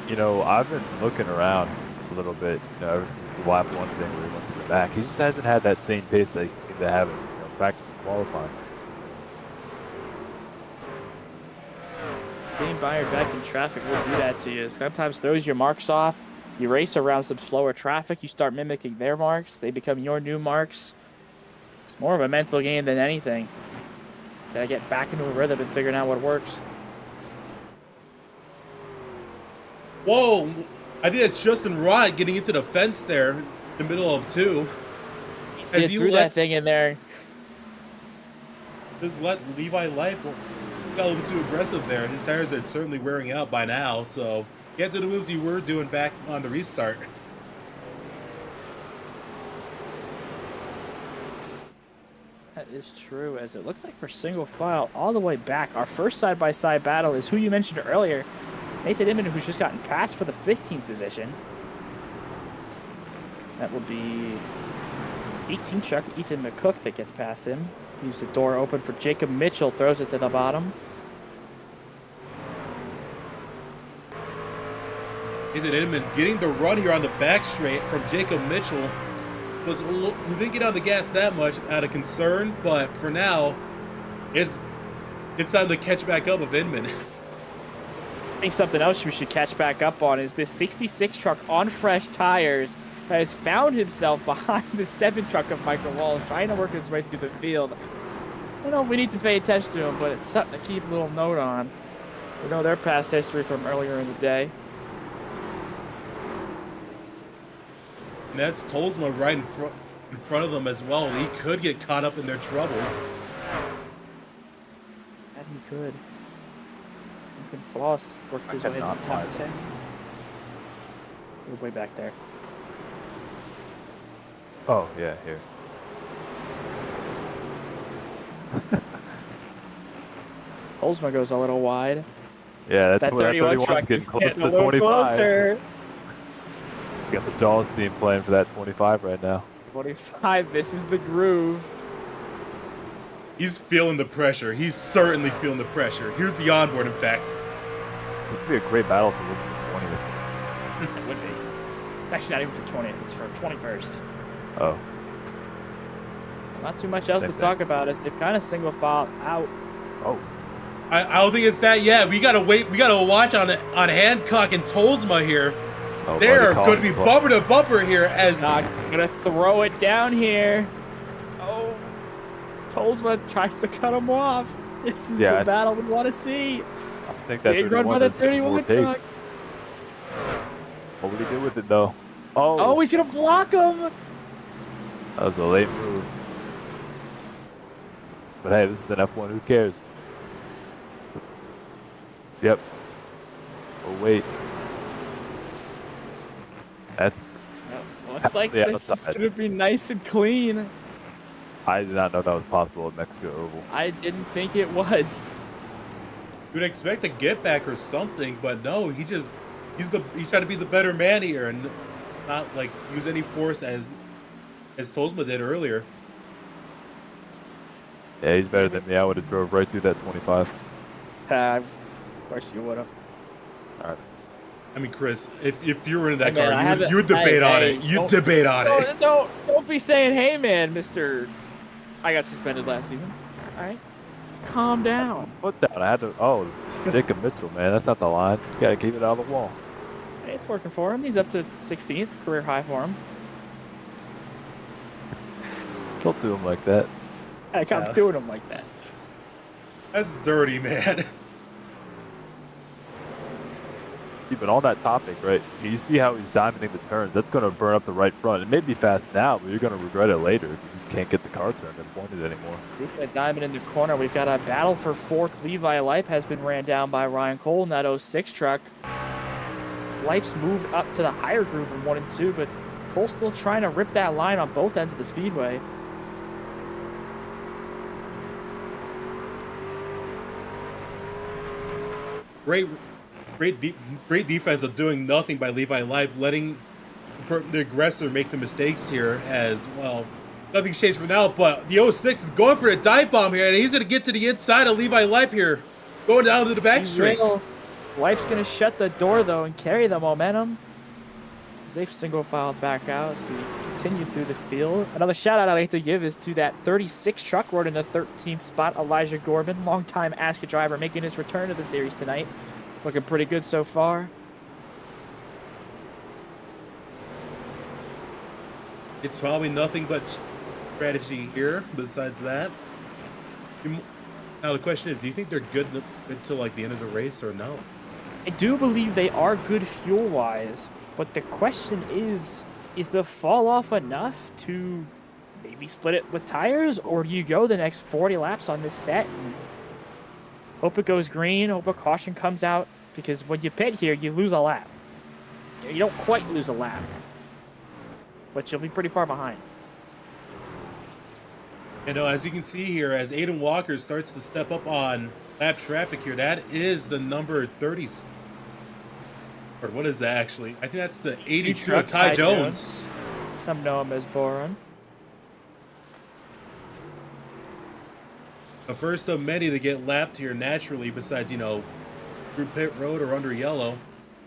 I've been looking around a little bit, ever since the lap 1 thing where he went to the back. He just hasn't had that same pace that he seemed to have in practice and qualifying. Being mired back in traffic will do that to you. Sometimes throws your marks off. You race around some slower traffic. You start mimicking their marks. They become your new marks. It's more of a mental game than anything. Gotta get back into a rhythm and figuring out what works. Whoa! I think it's Justin Rod getting into the fence there in the middle of 2. As he threw that thing in there. Just let Levi Lipe got a little bit too aggressive there. His tires are certainly wearing out by now, so get to the moves you were doing back on the restart. That is true, as it looks like we're single file all the way back. Our first side-by-side battle is who you mentioned earlier, Nathan Inman, who's just gotten passed for the 15th position. That will be 18 truck Ethan McCook that gets past him. Leaves the door open for Jacob Mitchell, throws it to the bottom. Ethan Inman getting the run here on the back straight from Jacob Mitchell. He didn't get on the gas that much out of concern, but for now, it's time to catch back up with Inman. I think something else we should catch back up on is this 66 truck on fresh tires has found himself behind the 7 truck of Michael Wall, trying to work his way through the field. I don't know if we need to pay attention to him, but it's something to keep a little note on. We know their past history from earlier in the day. And that's Tolsma right in front of them as well. He could get caught up in their troubles. And he could. Lincoln Floss worked his way to the top 10. We're way back there. Oh, yeah, here. Holzman goes a little wide. Yeah, that 31 truck getting is close getting to a little 25. closer. Got the Jaws team playing for that 25 right now. 25, this is the groove. He's feeling the pressure. He's certainly feeling the pressure. Here's the onboard, in fact. This would be a great battle if it wasn't for 20th. It would be. It's actually not even for 20th, it's for 21st. Oh. Not too much else Same to thing. talk about as they've kind of single file out. Oh. I don't think it's that yet. We gotta wait. We gotta watch on Hancock and Tolsma here. Oh, They're going to be bumper to bumper here as Not gonna throw it down here. Oh, Tolsma tries to cut him off. This is the battle we want to see. I think that's Big run by the 31 truck. What would he do with it though? Oh, he's gonna block him. That was a late move. But hey, this is an F1. Who cares? Yep. Oh wait. That's. Looks like the this is outside. gonna be nice and clean. I did not know that was possible at Mexico Oval. I didn't think it was. You would expect a get back or something, but no, he's trying to be the better man here and not like use any force as Tolsma did earlier. Yeah, he's better than me. I would have drove right through that 25. Of course you would have. All right. I mean, Chris, if you were in that Hey, man, I car, you would debate on it. You'd debate on it. Don't be saying, hey man, Mr. I got suspended last season. All right, calm down. Put down. I had to. Oh, Jacob Mitchell, man, that's not the line. You gotta keep it out of the wall. Hey, it's working for him. He's up to 16th, career high for him. Don't do him like that. I kept doing him like that. That's dirty, man. See, but on that topic, right? You see how he's diamonding the turns. That's going to burn up the right front. It may be fast now, but you're going to regret it later. You just can't get the car turned and pointed anymore. Speaking of diamond in the corner, we've got a battle for fourth. Levi Lipe has been ran down by Ryan Cole in that 06 truck. Lipe's moved up to the higher groove in 1 and 2, but Cole's still trying to rip that line on both ends of the speedway. Great defense of doing nothing by Levi Lipe, letting the aggressor make the mistakes here as well. Nothing's changed for now, but the 06 is going for a dive bomb here, and he's going to get to the inside of Levi Lipe here, going down to the back straight. Lipe's going to shut the door, though, and carry the momentum. As they've single-filed back out as we continue through the field. Another shout-out I'd like to give is to that 36 truck rode in the 13th spot, Elijah Gorman, longtime ASCA driver, making his return to the series tonight. Looking pretty good so far. It's probably nothing but strategy here. Besides that, now the question is: do you think they're good until like the end of the race, or no? I do believe they are good fuel-wise, but the question is the fall-off enough to maybe split it with tires, or do you go the next 40 laps on this set and hope it goes green, hope a caution comes out, because when you pit here, you lose a lap. You don't quite lose a lap, but you'll be pretty far behind. You know, as you can see here, as Aiden Walker starts to step up on lap traffic here, that is the number 30. Or what is that actually? I think that's the 82 of Ty Jones. Some know him as Boron. The first of many to get lapped here naturally, besides, you know, through pit road or under yellow.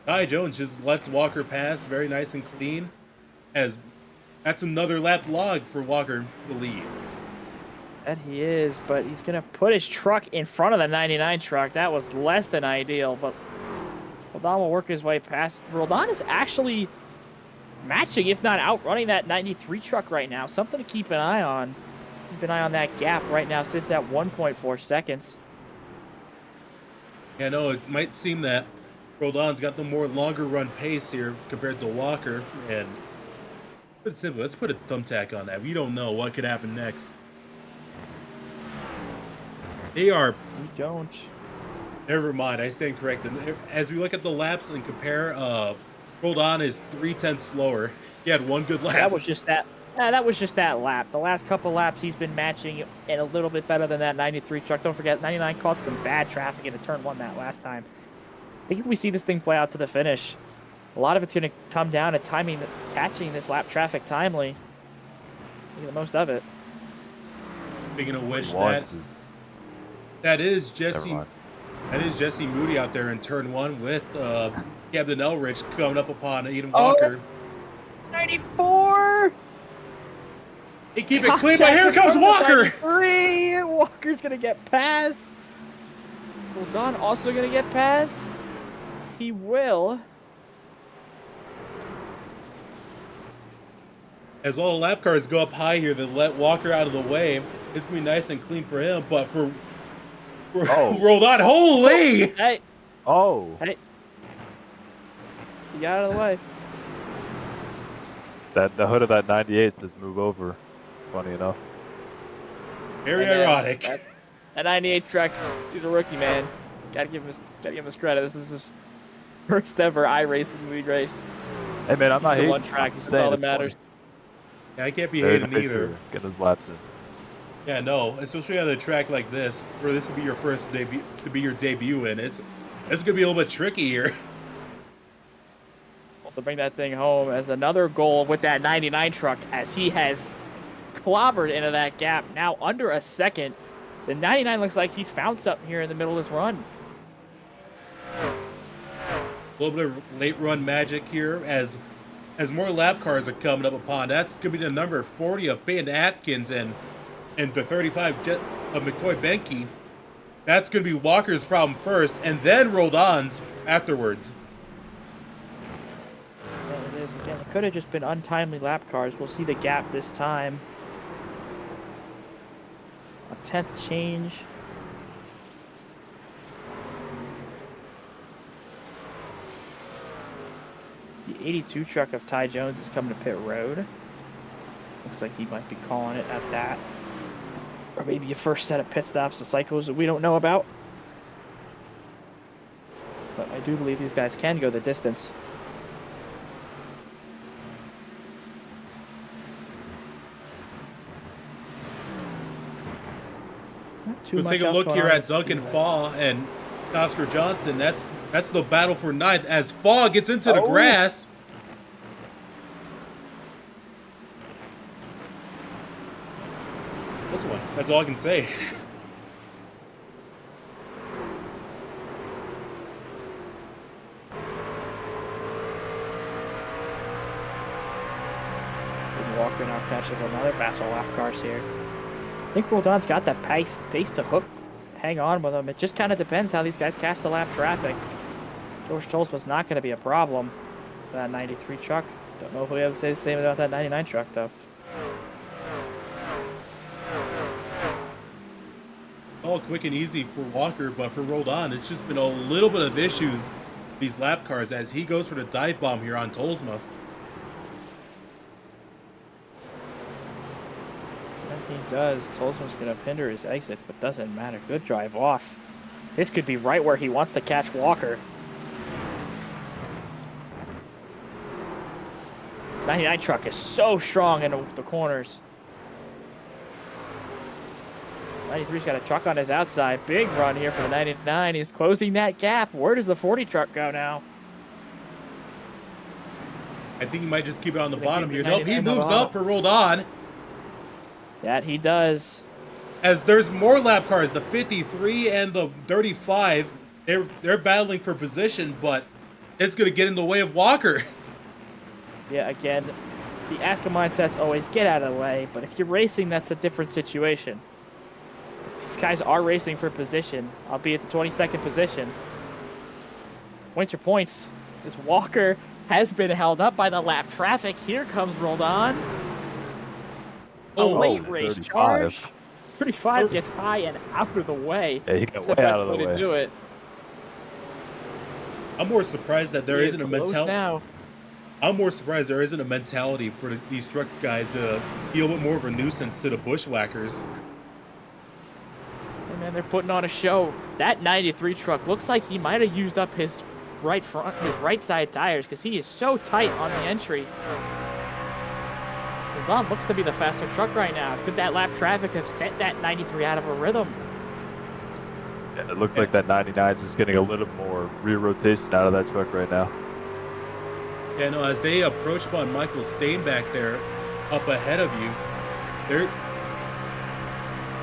Ty Jones just lets Walker pass very nice and clean, as that's another lap log for Walker to lead. That he is, but he's going to put his truck in front of the 99 truck. That was less than ideal, but Roldan will work his way past. Roldan is actually matching, if not outrunning, that 93 truck right now. Something to keep an eye on. Keep an eye on that gap right now. Sits at 1.4 seconds. Yeah, no, it might seem that Roldan's got the more longer run pace here compared to Walker. And put it simply, let's put a thumbtack on that. We don't know what could happen next. They are... We don't. Never mind, I stand corrected. As we look at the laps and compare, Roldan is 3/10 slower. He had one good lap. That was just that. That was just that lap. The last couple laps, he's been matching and a little bit better than that 93 truck. Don't forget, 99 caught some bad traffic into turn 1 that last time. I think if we see this thing play out to the finish, a lot of it's going to come down to timing, catching this lap traffic timely. Make the most of it. Speaking of which, Is... that is Jesse Moody out there in turn 1 with Captain Elrich coming up upon Eden Walker. 94! They keep it clean, but here comes Walker! Walker's going to get passed. Roldan also going to get passed. He will. As all the lap cars go up high here to let Walker out of the way, it's going to be nice and clean for him, but for Roldan, holy! Hey. Oh. Hey. You got out of the way. The hood of that 98 says move over. Funny enough. Very ironic. That 98 trucks, he's a rookie, man. Gotta give him his credit. This is his first ever iRacing league race. Hey man, I'm He's not still hating. on track. I'm just That's all saying that it's funny. matters. Yeah, I can't be Very hating nice either. for getting those laps in. Yeah, no, especially on a track like this, for this to be your first debut, to be your debut in, it's gonna be a little bit tricky here. Also bring that thing home as another goal with that 99 truck as he has clobbered into that gap. Now under a second. The 99 looks like he's found something here in the middle of his run. A little bit of late run magic here as more lap cars are coming up upon. That's gonna be the number 40 of Peyton Atkins and the 35 jet of McCoy Benke. That's gonna be Walker's problem first, and then Roldan's afterwards. Well, it is again. It could have just been untimely lap cars. We'll see the gap this time. A 10th change. The 82 truck of Ty Jones is coming to pit road. Looks like he might be calling it at that. Or maybe a first set of pit stops to cycles that we don't know about. But I do believe these guys can go the distance. Not too We'll much take a else look going here on in at the Duncan speedway. Faw and Oscar Johnson. That's the battle for ninth as Faw gets into the Oh. grass. This one. That's all I can say. Walker now catches another batch of lap cars here. I think Roldan's got that pace to hook. Hang on with him. It just kind of depends how these guys catch the lap traffic. George Tolles was not going to be a problem for that 93 truck. Don't know if we have to say the same about that 99 truck, though. All quick and easy for Walker, but for Roldan, it's just been a little bit of issues these lap cars as he goes for the dive bomb here on Tolsma. He does. Tolsman's going to hinder his exit, but doesn't matter. Good drive off. This could be right where he wants to catch Walker. 99 truck is so strong in the corners. 93's got a truck on his outside. Big run here for the 99. He's closing that gap. Where does the 40 truck go now? I think he might just keep it on the Gonna bottom keep here. the Nope, he 99 moves on the up for Roldan. That he does. As there's more lap cars, the 53 and the 35, they're battling for position, but it's going to get in the way of Walker. Yeah, again, the ASCA mindset's always get out of the way, but if you're racing, that's a different situation. These guys are racing for position, albeit the 22nd position. Winter points. This Walker has been held up by the lap traffic. Here comes Roldan. A late race 35. charge. 35 gets high and out of the way. Yeah, he That's got the way best out of the way to way. do it. I'm more surprised that there He is isn't a close mentality. now. I'm more surprised there isn't a mentality for these truck guys to be a bit more of a nuisance to the bushwhackers. Hey man, they're putting on a show. That 93 truck looks like he might have used up his right side tires because he is so tight on the entry. Roldan looks to be the faster truck right now. Could that lap traffic have sent that 93 out of a rhythm? Yeah, it looks like that 99 is just getting a little more rear rotation out of that truck right now. Yeah, no, as they approach upon Michael Steinbach there, up ahead of you,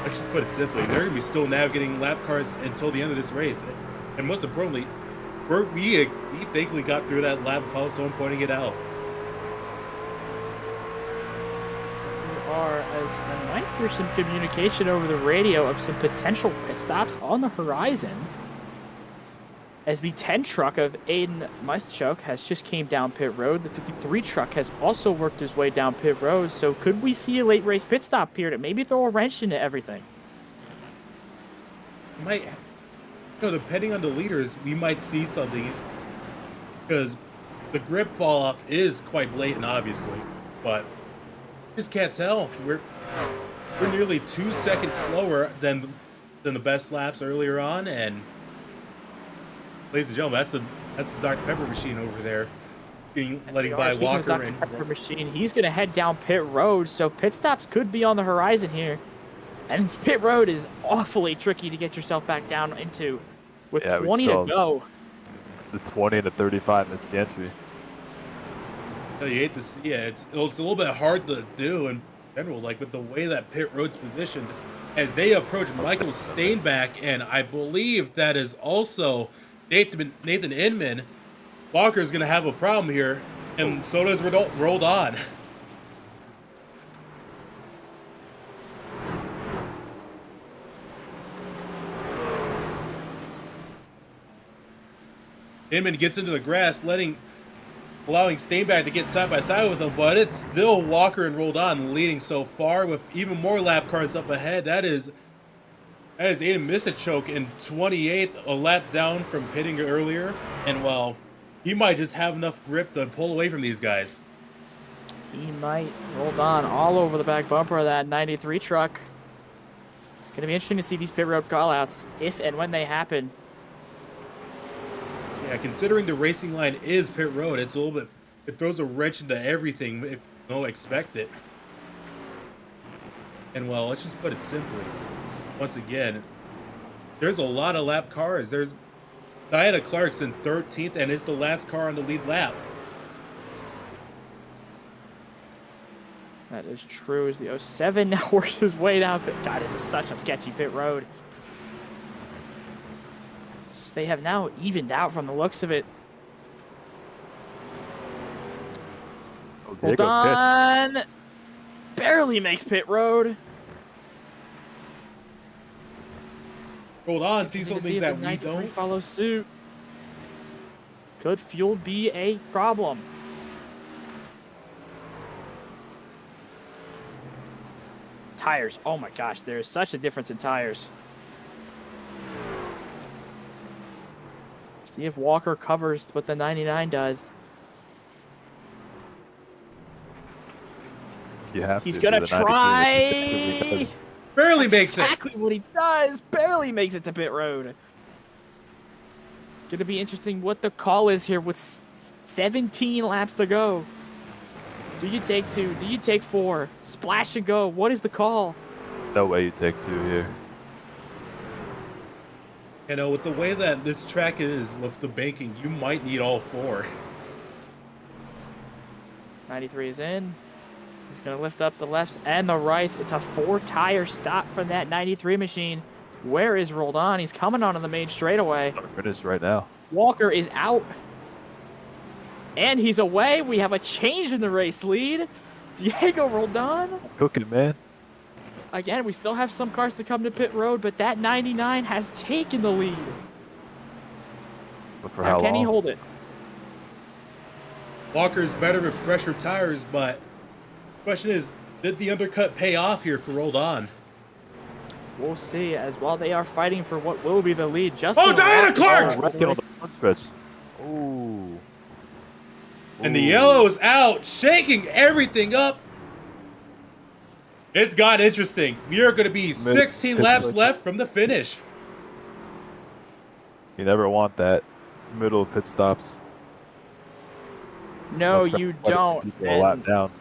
let's just put it simply, they're going to be still navigating lap cars until the end of this race. And most importantly, we thankfully got through that lap without someone pointing it out. We are, as I might hear some communication over the radio of some potential pit stops on the horizon. As the 10 truck of Aiden Meischuk has just came down pit road. The 53 truck has also worked his way down pit road. So could we see a late race pit stop here to maybe throw a wrench into everything? Depending on the leaders, we might see something. Because the grip fall off is quite blatant, obviously. But just can't tell. We're nearly 2 seconds slower than the best laps earlier on, and ladies and gentlemen, that's the Dr. Pepper machine over there, And letting we are by speaking of Walker Dr. and Pepper machine. He's going to head down pit road, so pit stops could be on the horizon here. And pit road is awfully tricky to get yourself back down into. With Yeah, we 20 to saw go. the 20 and the 35 missed the entry. you hate to see it. It's a little bit hard to do in general, like with the way that pit road's positioned as they approach Michael Steinbach, and I believe that is also Nathan Inman. Walker's going to have a problem here, and so does Rolled On. Inman gets into the grass, allowing Steinbach to get side by side with him, but it's still Walker and Rolled On leading so far with even more lap cars up ahead. That is Aiden Misachoke in 28th, a lap down from pitting earlier, and well, he might just have enough grip to pull away from these guys. He might. Rolled On all over the back bumper of that 93 truck. It's going to be interesting to see these pit road callouts if and when they happen. Yeah, considering the racing line is pit road, it's a little bit, it throws a wrench into everything if you don't expect it. And well, let's just put it simply. Once again, there's a lot of lap cars. There's Diana Clarkson 13th, and it's the last car on the lead lap. That is true as the 07 now works his way down. But God, it is such a sketchy pit road. They have now evened out from the looks of it. Hold on. Barely makes pit road. Hold on, see something that we don't. Follow suit. Could fuel be a problem? Tires. Oh my gosh, there is such a difference in tires. See if Walker covers what the 99 does. You have He's to. gonna try. Barely That's makes exactly what he does. Barely makes it to pit road. Gonna be interesting what the call is here with 17 laps to go. Do you take 2? Do you take 4? Splash and go. What is the call? No way you take 2 here. You know, with the way that this track is with the banking, you might need all 4. 93 is in. He's going to lift up the lefts and the rights. It's a 4-tire stop from that 93 machine. Where is Rolled On? He's coming onto the main straightaway. Start finish right now. Walker is out. And he's away. We have a change in the race lead. Diego Rolled On. Cooking, man. Again, we still have some cars to come to pit road, but that 99 has taken the lead. But for Now, how can long? he hold it? Walker's better with fresher tires, but the question is, did the undercut pay off here for Rolled On? We'll see, as while they are fighting for what will be the lead. Oh, Diana Clark! Wrecking on the front stretch. Ooh. And the yellow is out, shaking everything up. It's got interesting. We are going to be 16 laps left from the finish. You never want that middle of pit stops. No, you don't. People a lap down.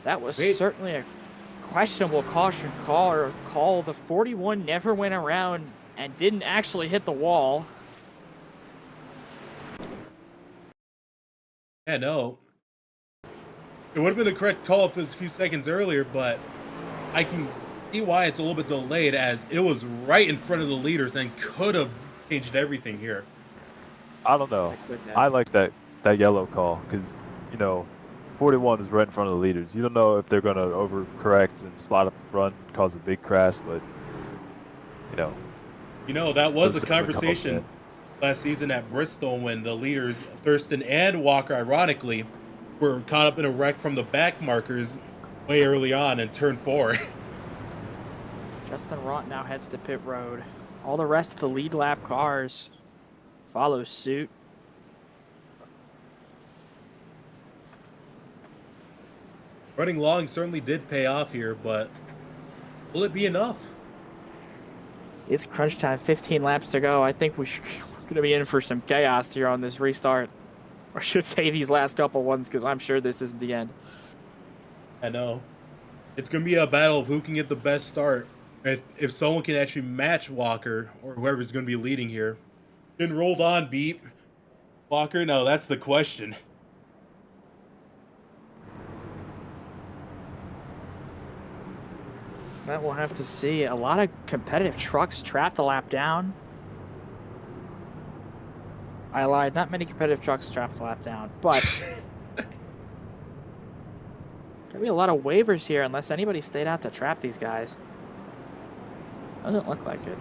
That was certainly a questionable caution call. The 41 never went around and didn't actually hit the wall. Yeah, no. It would have been the correct call if it was a few seconds earlier, but I can see why it's a little bit delayed, as it was right in front of the leaders and could have changed everything here. I don't know. I like that yellow call because, you know, 41 is right in front of the leaders. You don't know if they're going to overcorrect and slide up in front and cause a big crash, but, you know. You know, that was a those things will come up conversation then. last season at Bristol when the leaders, Thurston and Walker, ironically, were caught up in a wreck from the back markers way early on in turn 4. Justin Rott now heads to pit road. All the rest of the lead lap cars follow suit. Running long certainly did pay off here, but will it be enough? It's crunch time. 15 laps to go. I think we're going to be in for some chaos here on this restart. Or I should say these last couple ones, because I'm sure this isn't the end. I know. It's going to be a battle of who can get the best start. If someone can actually match Walker or whoever's going to be leading here. Then Rolled On beat Walker? No, that's the question. That we'll have to see. A lot of competitive trucks trapped a lap down. I lied. Not many competitive trucks trapped a lap down, but gonna be a lot of waivers here unless anybody stayed out to trap these guys. Doesn't look like it.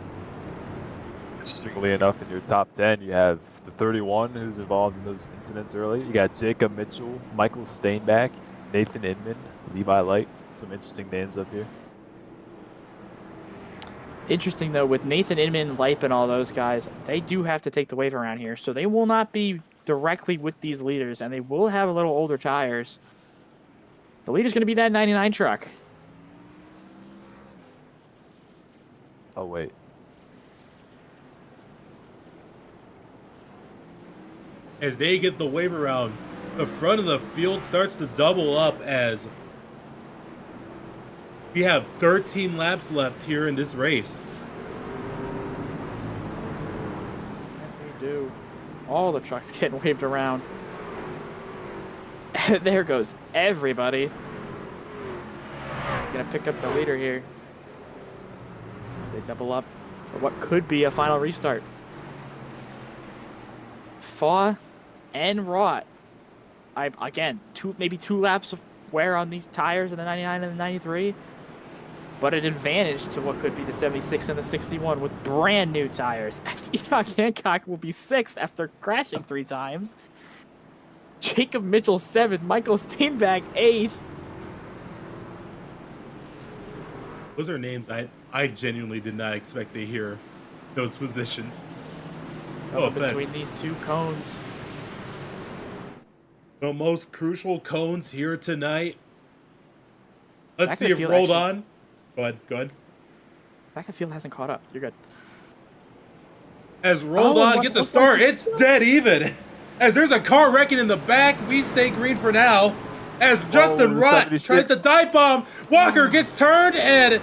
Interestingly enough, in your top 10, you have the 31 who's involved in those incidents early. You got Jacob Mitchell, Michael Steinbach, Nathan Inman, Levi Light. Some interesting names up here. Interesting, though, with Nathan Inman, Leip, and all those guys, they do have to take the wave around here, so they will not be directly with these leaders, and they will have a little older tires. The leader's going to be that 99 truck. Oh, wait. As they get the wave around, the front of the field starts to double up as we have 13 laps left here in this race. They do. All the trucks getting waved around. There goes everybody. He's going to pick up the leader here. As they double up for what could be a final restart. Faw and Rot. Again, maybe two laps of wear on these tires in the 99 and the 93. But an advantage to what could be the 76 and the 61 with brand new tires. As Enoch Hancock will be 6th after crashing 3 times. Jacob Mitchell 7th. Michael Steinbach 8th. Those are names I genuinely did not expect to hear those positions. No offense. Between these two cones. The most crucial cones here tonight. Let's see if Field Rolled actually- On. Go ahead. Back of field hasn't caught up. You're good. As Rolled On gets a start, it's dead even. As there's a car wrecking in the back, we stay green for now. As Justin the Rott 76. tries to dive bomb, Walker gets turned and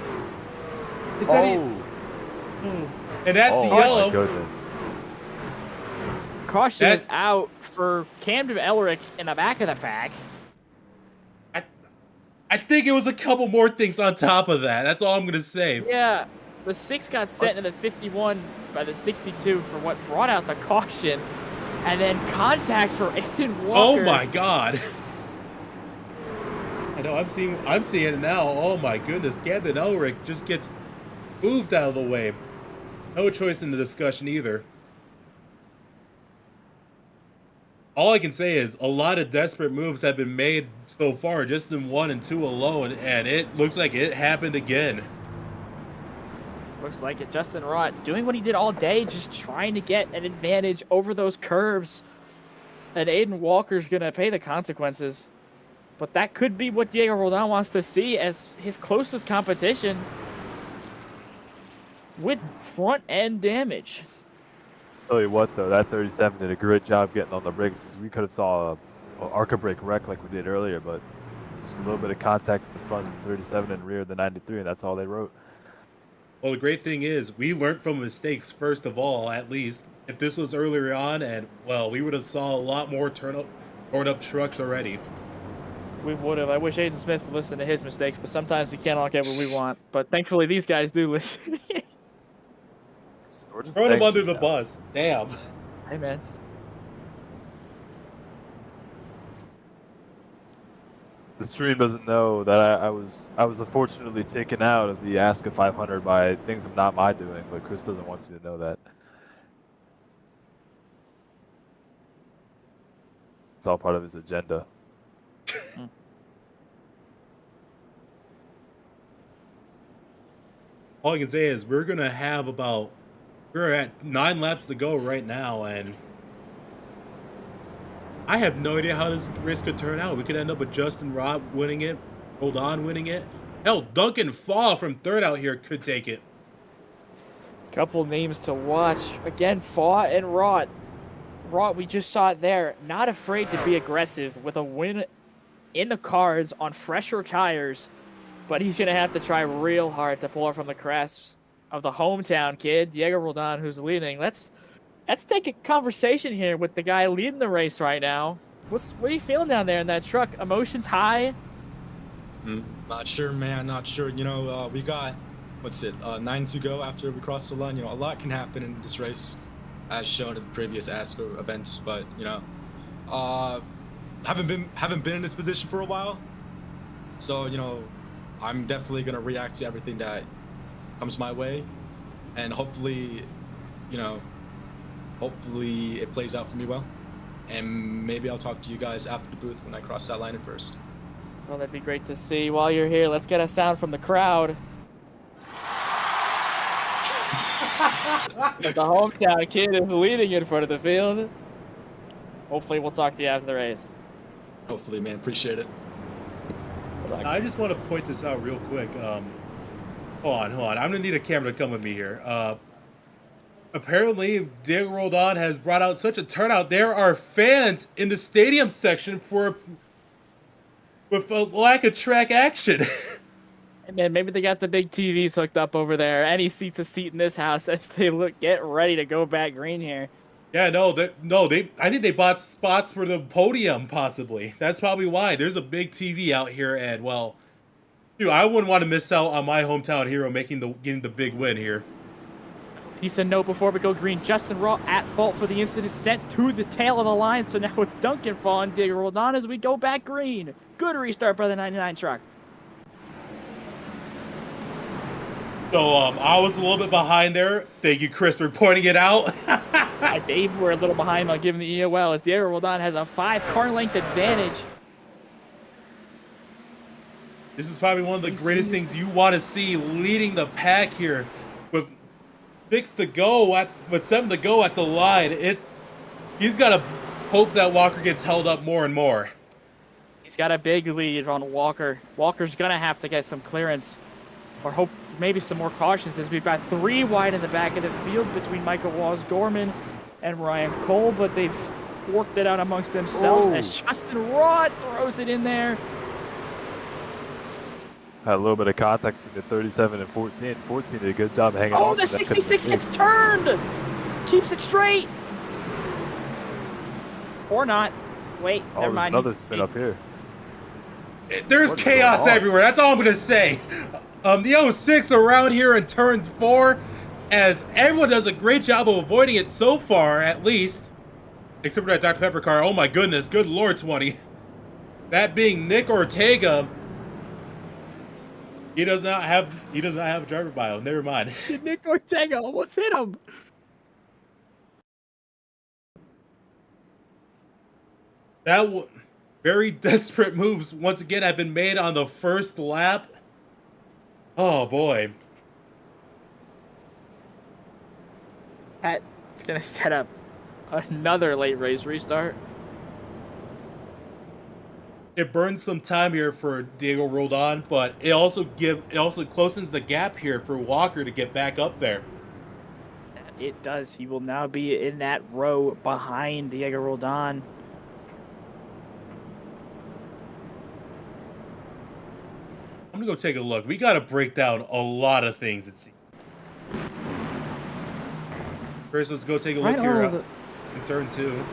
and that's Oh, yellow. my goodness. Caution is out for Camden Ellerick in the back of the pack. I think it was a couple more things on top of that. That's all I'm gonna say. Yeah, the 6 got sent into the 51 by the 62 for what brought out the caution, and then contact for Aiden Walker. Oh my god. I know I'm seeing it now. Oh my goodness. Camden Elric just gets moved out of the way. No choice in the discussion either. All I can say is a lot of desperate moves have been made so far, just in 1 and 2 alone, and it looks like it happened again. Looks like it. Justin Rott doing what he did all day, just trying to get an advantage over those curves. And Aiden Walker's going to pay the consequences. But that could be what Diego Roldan wants to see as his closest competition with front end damage. Tell you what, though, that 37 did a great job getting on the brakes. We could have saw a ARCA brake wreck like we did earlier, but just a little bit of contact in the front of the 37 and rear of the 93, and that's all they wrote. Well, the great thing is we learned from mistakes, first of all, at least. If this was earlier on, and, well, we would have saw a lot more torn up trucks already. We would have. I wish Aiden Smith would listen to his mistakes, but sometimes we can't all get what we want. But thankfully, these guys do listen. Throw them under the bus. Damn. Hey, man. The stream doesn't know that I was unfortunately taken out of the ASCA 500 by things of not my doing, but Chris doesn't want you to know that. It's all part of his agenda. All I can say is we're at 9 laps to go right now, and I have no idea how this race could turn out. We could end up with Justin Robb winning it, Roldan winning it. Hell, Duncan Fall from 3rd out here could take it. Couple names to watch. Again, Faw and Rot. Rot, we just saw it there. Not afraid to be aggressive with a win in the cards on fresher tires. But he's going to have to try real hard to pull her from the grasp of the hometown kid, Diego Roldan, who's leading. Let's take a conversation here with the guy leading the race right now. What are you feeling down there in that truck? Emotions high? Not sure, man. Not sure. You know, we got, 9 to go after we cross the line. You know, a lot can happen in this race, as shown in previous ASCA events. But you know, haven't been in this position for a while, so you know, I'm definitely gonna react to everything that comes my way, and hopefully, you know, hopefully it plays out for me well, and maybe I'll talk to you guys after the booth when I cross that line in first. Well, that'd be great to see. While you're here, let's get a sound from the crowd. The hometown kid is leading in front of the field. Hopefully we'll talk to you after the race. Hopefully, man. Appreciate it. I just want to point this out real quick. Hold on. I'm gonna need a camera to come with me here. Apparently, Diego Roldan has brought out such a turnout. There are fans in the stadium section with a lack of track action. Hey man, maybe they got the big TVs hooked up over there. Any seat's a seat in this house as they get ready to go back green here. Yeah, I think they bought spots for the podium, possibly. That's probably why. There's a big TV out here, and well, dude, I wouldn't want to miss out on my hometown hero getting the big win here. Piece of note before we go green. Justin Raw at fault for the incident, sent to the tail of the line, so now it's Duncan Fall and Diego Roldan as we go back green. Good restart by the 99 truck. So I was a little bit behind there. Thank you, Chris, for pointing it out. Dave, we're a little behind on giving the EOL as Diego Roldan has a 5-car length advantage. This is probably one of the greatest things you want to see, leading the pack here with 7 to go at the line. He's got to hope that Walker gets held up more and more. He's got a big lead on Walker. Walker's gonna have to get some clearance, or hope maybe some more cautions, as we've got 3 wide in the back of the field between Michael Walls-Gorman and Ryan Cole, but they've worked it out amongst themselves as Justin Rod throws it in there. Had a little bit of contact between the 37 and 14. 14 did a good job hanging on. Oh, the 66 gets turned! Keeps it straight! Or not. Wait, never mind. There's another spin up here. There's chaos everywhere. That's all I'm going to say. The 06 around here in turn 4, as everyone does a great job of avoiding it so far, at least. Except for that Dr. Pepper car. Oh my goodness. Good Lord, 20. That being Nick Ortega. He does not have a driver bio. Never mind. Nick Ortega almost hit him. Very desperate moves once again have been made on the first lap. Oh boy. Pat's gonna set up another late race restart. It burns some time here for Diego Roldan, but it also closens the gap here for Walker to get back up there. It does. He will now be in that row behind Diego Roldan. I'm gonna go take a look. We gotta break down a lot of things, it seems. First, let's go take a look here in turn 2.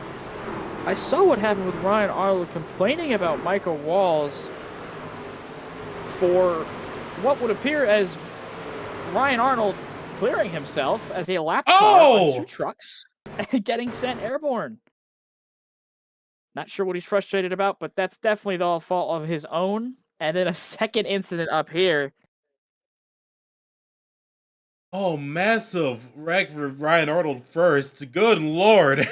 I saw what happened with Ryan Arnold complaining about Michael Walls for what would appear as Ryan Arnold clearing himself as a lap car on 2 trucks and getting sent airborne. Not sure what he's frustrated about, but that's definitely the fault of his own. And then a second incident up here. Oh, massive wreck for Ryan Arnold first. Good Lord.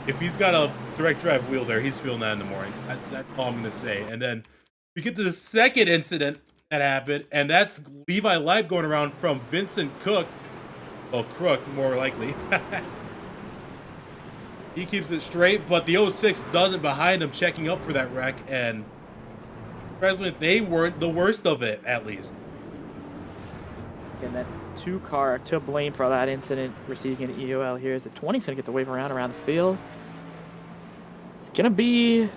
If he's got a direct drive wheel there, he's feeling that in the morning. That's all I'm going to say. And then we get to the second incident that happened, and that's Levi Leib going around from Vincent Cook. Well, Crook, more likely. He keeps it straight, but the 06 doesn't behind him, checking up for that wreck, and presently they weren't the worst of it, at least. Again, that 2 car to blame for that incident receiving an EOL here is the 20's going to get the wave around the field. It's going to be, I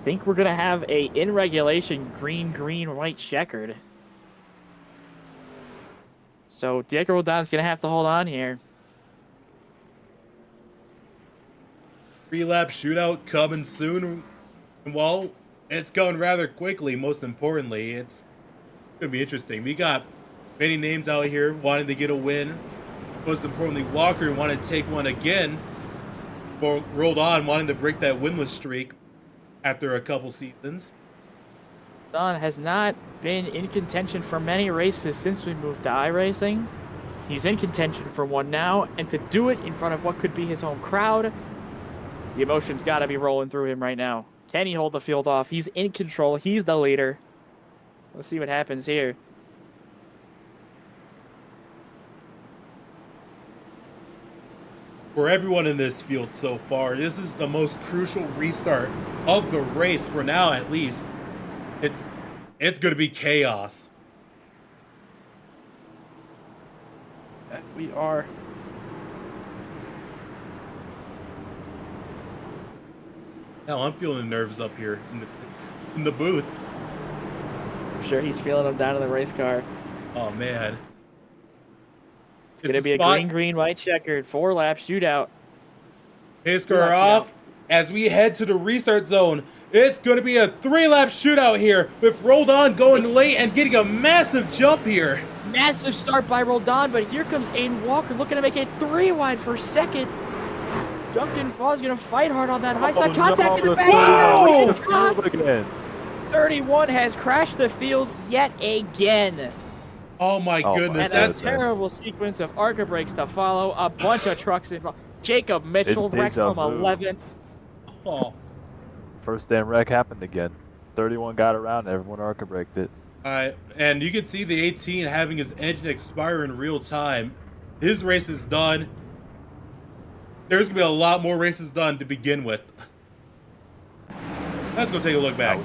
think we're going to have a in regulation green, white checkered. So Diego Roldan's going to have to hold on here. 3-lap shootout coming soon. Well, it's going rather quickly, most importantly. It's going to be interesting. We got many names out here wanting to get a win. Most importantly, Walker wanted to take one again. Rolled on, wanting to break that winless streak after a couple seasons. Don has not been in contention for many races since we moved to iRacing. He's in contention for one now, and to do it in front of what could be his home crowd, the emotions got to be rolling through him right now. Can he hold the field off? He's in control. He's the leader. Let's see what happens here. For everyone in this field so far, this is the most crucial restart of the race, for now at least. It's going to be chaos. We are. Hell, I'm feeling the nerves up here in the booth. I'm sure he's feeling them down in the race car. Oh, man. It's going to be a green, white checkered 4-lap shootout. Pace car off as we head to the restart zone. It's going to be a 3-lap shootout here with Roldan going late and getting a massive jump here. Massive start by Roldan, but here comes Aiden Walker looking to make it 3 wide for second. Duncan Faw's going to fight hard on that high side. Contact in the back. Whoa! 31 has crashed the field yet again. Oh my goodness. And that's a terrible sequence of ARCA brakes to follow. A bunch of trucks involved. Jacob Mitchell wrecked from 11th. Oh. First damn wreck happened again. 31 got around, everyone ARCA braked it. And you can see the 18 having his engine expire in real time. His race is done. There's going to be a lot more races done to begin with. Let's go take a look back.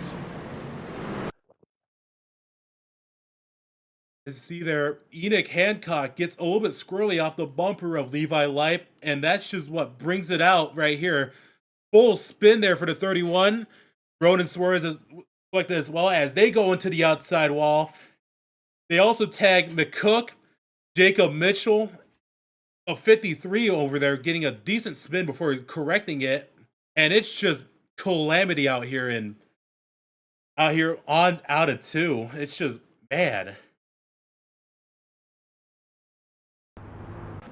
As you see there, Enoch Hancock gets a little bit squirrely off the bumper of Levi Lipe, and that's just what brings it out right here. Full spin there for the 31. Ronan Suarez is like as well as they go into the outside wall. They also tag McCook, Jacob Mitchell, a 53 over there, getting a decent spin before correcting it, and it's just calamity out here out of 2. It's just bad.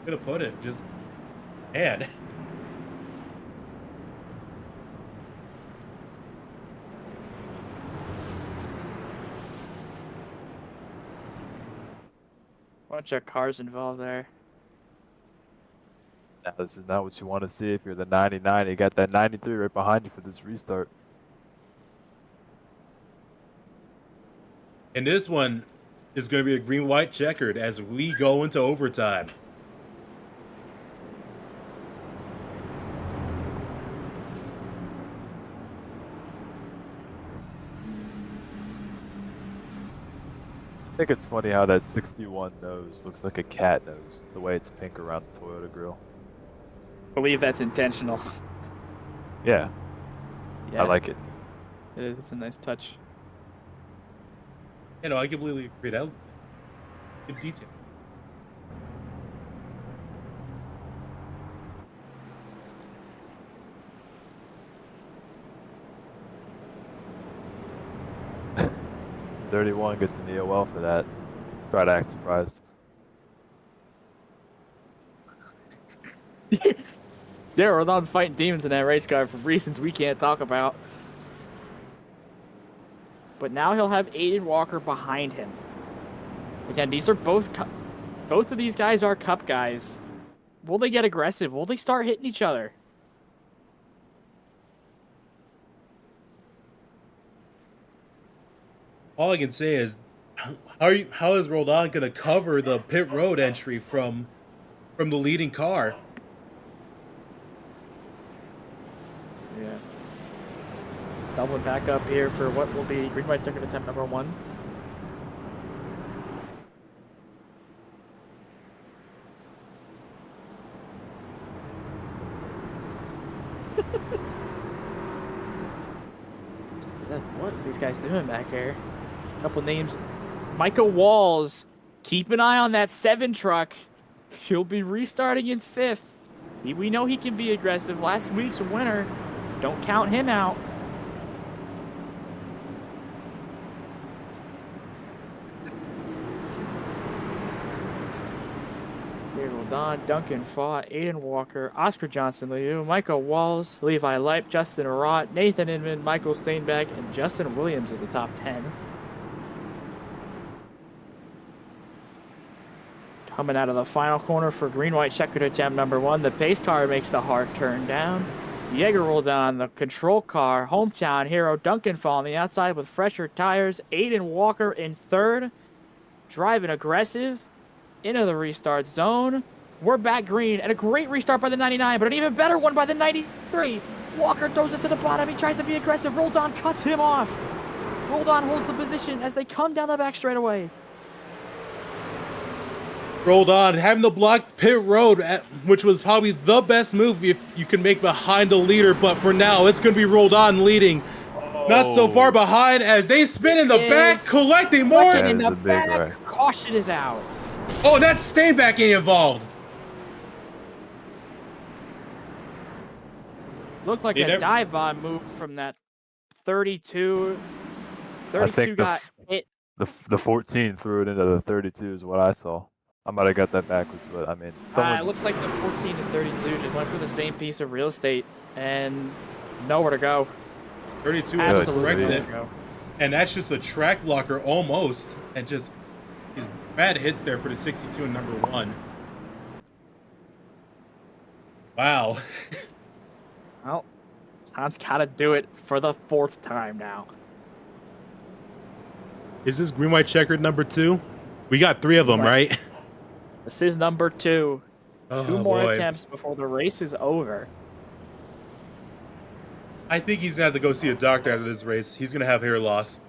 Gonna put it just bad. Bunch of cars involved there. Now, this is not what you want to see if you're the 99. You got that 93 right behind you for this restart. And this one is going to be a green-white checkered as we go into overtime. I think it's funny how that 61 nose looks like a cat nose, the way it's pink around the Toyota grill. I believe that's intentional. Yeah. I like it. It is. It's a nice touch. You know, I completely agree. That good detail. .31 gets an EOL for that. Try to act surprised. Yeah, Rodon's fighting demons in that race car for reasons we can't talk about. But now he'll have Aiden Walker behind him. Again, these are both of these guys are cup guys. Will they get aggressive? Will they start hitting each other? All I can say is, how is Roldan going to cover the pit road entry from the leading car? Yeah. Doubling back up here for what will be green white ticket attempt number 1. these guys doing back here? A couple names. Micah Walls. Keep an eye on that 7 truck. He'll be restarting in 5th. We know he can be aggressive. Last week's winner. Don't count him out. Gabriel Don, Duncan Fott, Aiden Walker, Oscar Johnson Liu, Michael Walls, Levi Leip, Justin Arott, Nathan Inman, Michael Steinbeck, and Justin Williams is the top 10. Coming out of the final corner for green-white checkered attempt number 1, the pace car makes the hard turn down. Diego rolled on the control car, hometown hero Duncan Fall on the outside with fresher tires. Aiden Walker in 3rd, driving aggressive into the restart zone. We're back green, and a great restart by the 99, but an even better one by the 93. Walker throws it to the bottom. He tries to be aggressive. Roldan cuts him off. Roldan holds the position as they come down the back straightaway. Rolled on, having to block pit road, which was probably the best move if you can make behind the leader, but for now, it's going to be rolled on leading. Not so far behind as they spin in the back, collecting more. In the back, caution is out. Oh, that's Steinbeck getting involved. Looked like a dive bomb move from that 32. 32 got hit. The 14 threw it into the 32 is what I saw. I might have got that backwards, but I mean, it looks like the 14 and 32 just went for the same piece of real estate and nowhere to go. 32 absolutely wrecks it, and that's just a track blocker almost, and just his bad hits there for the 62 and number 1. Wow. Well, Hans got to do it for the 4th time now. Is this green-white checkered number 2? We got 3 of them, right? This is number 2. Oh, 2 more boy. attempts before the race is over. I think he's going to have to go see a doctor after this race. He's going to have hair loss.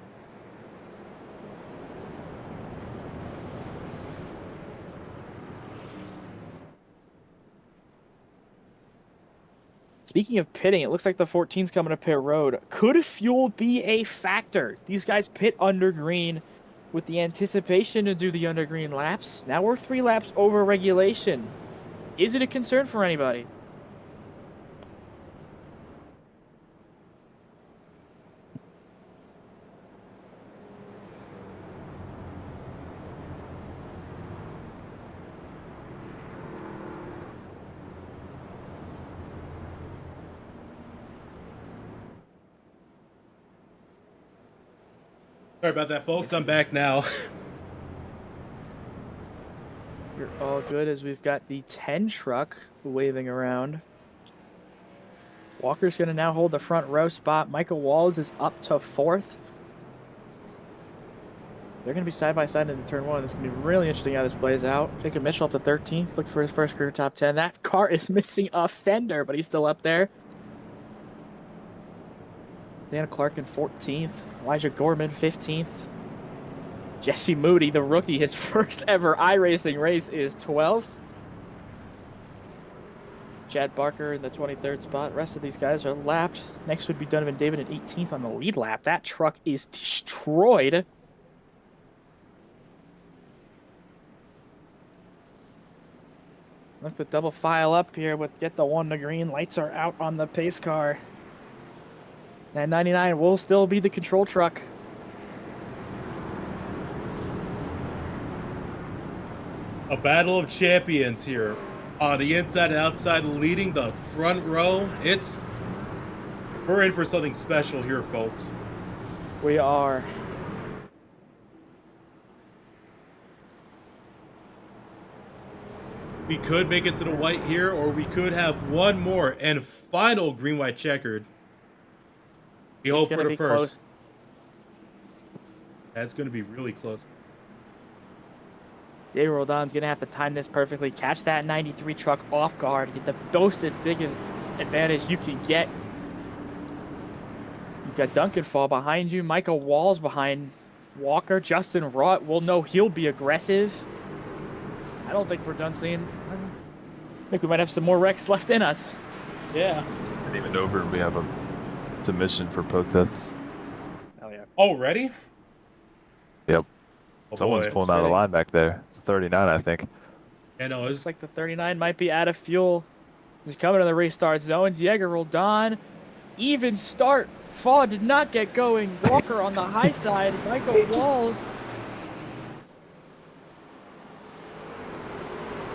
Speaking of pitting, it looks like the 14's coming to pit road. Could fuel be a factor? These guys pit under green with the anticipation to do the under green laps. Now we're 3 laps over regulation. Is it a concern for anybody? Sorry about that, folks. I'm back now. You're all good as we've got the 10 truck waving around. Walker's going to now hold the front row spot. Michael Walls is up to 4th. They're going to be side by side into turn 1. It's going to be really interesting how this plays out. Jacob Mitchell up to 13th, looking for his first career top 10. That car is missing a fender, but he's still up there. Dana Clark in 14th. Elijah Gorman, 15th. Jesse Moody, the rookie, his first ever iRacing race is 12th. Chad Barker in the 23rd spot. Rest of these guys are lapped. Next would be Donovan David in 18th on the lead lap. That truck is destroyed. Look, the double file up here with get the 1 to green. Lights are out on the pace car. That 99 will still be the control truck. A battle of champions here. On the inside and outside, leading the front row. We're in for something special here, folks. We are. We could make it to the white here, or we could have one more and final green-white checkered. We hope for the first. Close. That's going to be really close. Diego Roldan's going to have to time this perfectly, catch that 93 truck off guard, get the most big advantage you can get. You've got Duncan Fall behind you, Michael Walls behind Walker, Justin Rott will know he'll be aggressive. I don't think we're done seeing. I think we might have some more wrecks left in us. Yeah. And even over, we have a submission for protests. Oh, yeah. Already? Yep. Oh, Someone's boy, pulling that's out of the fitting. line back there. It's 39, I think. Yeah, no, Looks it's like the 39 might be out of fuel. He's coming to the restart zone. Diego Roldan, even start. Fall did not get going. Walker on the high side. Michael Walls.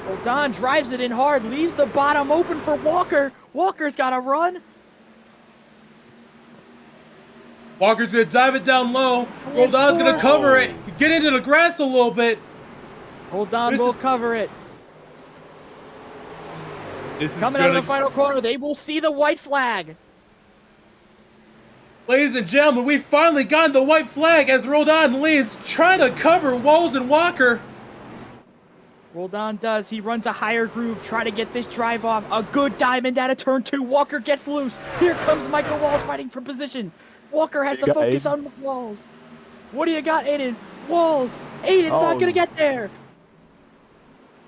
Roldan drives it in hard, leaves the bottom open for Walker. Walker's got to run. Walker's gonna dive it down low. Roldan's gonna cover it. Get into the grass a little bit. Roldan This will is- cover it. This is Coming out of gonna, the final corner, they will see the white flag. ladies and gentlemen, we finally got the white flag as Roldan leads, trying to cover Walls and Walker. Roldan does. He runs a higher groove, trying to get this drive off. A good diamond out of turn 2. Walker gets loose. Here comes Michael Walls fighting for position. Walker has You to got focus Aiden? on Walls. What do you got, Aiden? Walls. Aiden's not going to get there.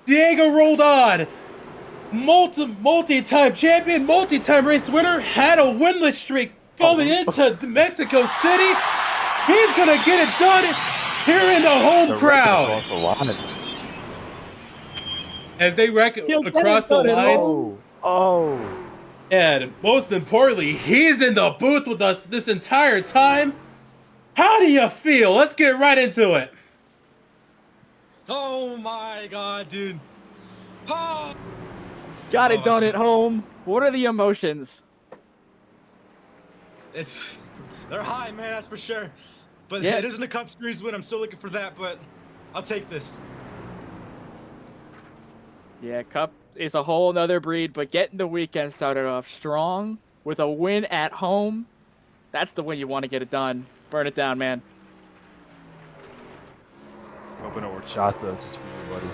Diego Roldan, multi-time champion, multi-time race winner, had a winless streak coming into Mexico City. He's gonna get it done here in the home They're crowd across the line. as they wreck He'll get across it the done at line. home. Oh. And most importantly, he's in the booth with us this entire time. How do you feel? Let's get right into it. Oh my god, dude. Oh. Got it done at home. What are the emotions? They're high, man, that's for sure. But Yeah. it isn't a Cup Series win. I'm still looking for that, but I'll take this. Yeah, Cup is a whole nother breed, but getting the weekend started off strong with a win at home, that's the way you want to get it done. Burn it down, man. Open a horchata just for you, buddy.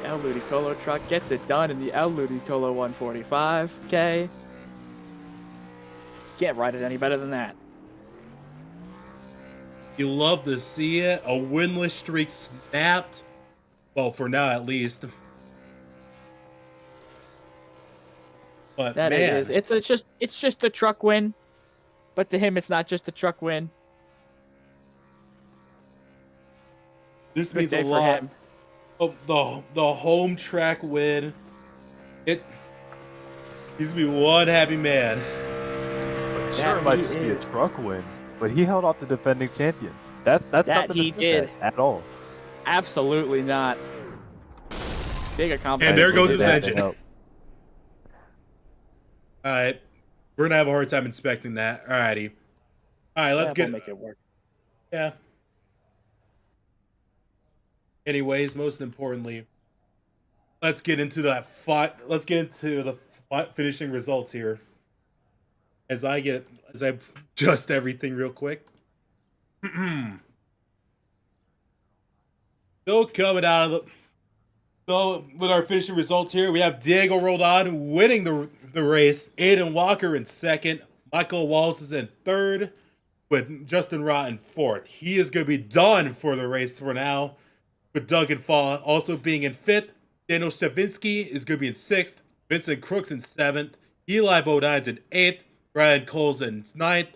The El Ludicolo truck gets it done in the El Ludicolo 145. Okay. Can't ride it any better than that. You love to see it. A winless streak snapped. Well, for now at least. But That man, it is. It's just a truck win. But to him it's not just a truck win. this Good means day a for lot. him. Of the home track win. He's gonna be one happy man. Sure, it might just be a truck win, but he held off the defending champion. That's That nothing to he sniff did. at all. Absolutely not. Big accomplishment. And there goes Did his that engine. to help. Alright. We're gonna have a hard time inspecting that. Alrighty. Alright, let's We'll get make it work. Yeah. Anyways, most importantly, let's get into that fight. Let's get into the finishing results here. As I adjust everything real quick. Still coming out of the. So with our finishing results here, we have Diego Roldan winning the race. Aiden Walker in second. Michael Walls is in third, with Justin Rott in fourth. He is going to be done for the race for now, with Duncan Fall also being in fifth. Daniel Shavinsky is going to be in sixth. Vincent Crooks in seventh. Eli Bodine's in eighth. Brian Cole's in ninth.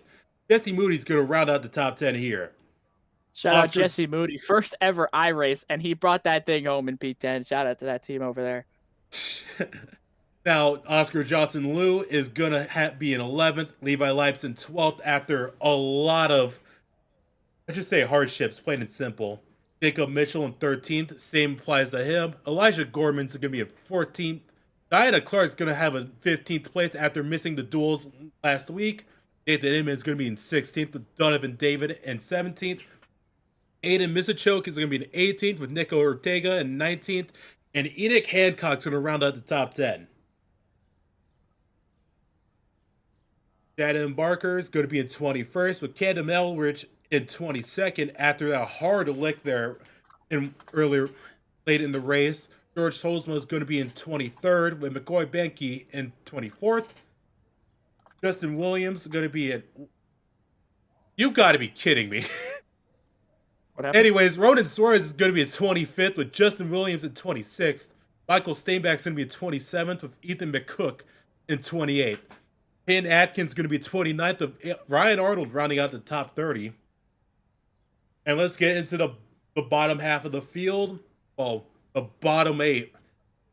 Jesse Moody's going to round out the top 10 here. Shout out Oscar- Jesse Moody, first ever iRace, and he brought that thing home in P10. Shout out to that team over there. Now, Oscar Johnson Liu is going to be in 11th. Levi Lipes in 12th after a lot of, let's just say, hardships, plain and simple. Jacob Mitchell in 13th. Same applies to him. Elijah Gorman's going to be in 14th. Diana Clark's going to have a 15th place after missing the duels last week. Nathan Inman's going to be in 16th with Donovan David in 17th. Aiden Misachoke is going to be in 18th with Nico Ortega in 19th. And Enoch Hancock's going to round out the top 10. Adam Barker is going to be in 21st with Camden Elrich in 22nd after a hard lick there late in the race. George Tolsma is going to be in 23rd with McCoy Benke in 24th. Justin Williams is going to be in... You got to be kidding me. What happened? Anyways, Ronan Suarez is going to be in 25th with Justin Williams in 26th. Michael Steinbach's going to be in 27th with Ethan McCook in 28th. Peyton Atkins going to be 29th. Of Ryan Arnold rounding out the top 30. And let's get into the bottom half of the field. Well, the bottom 8.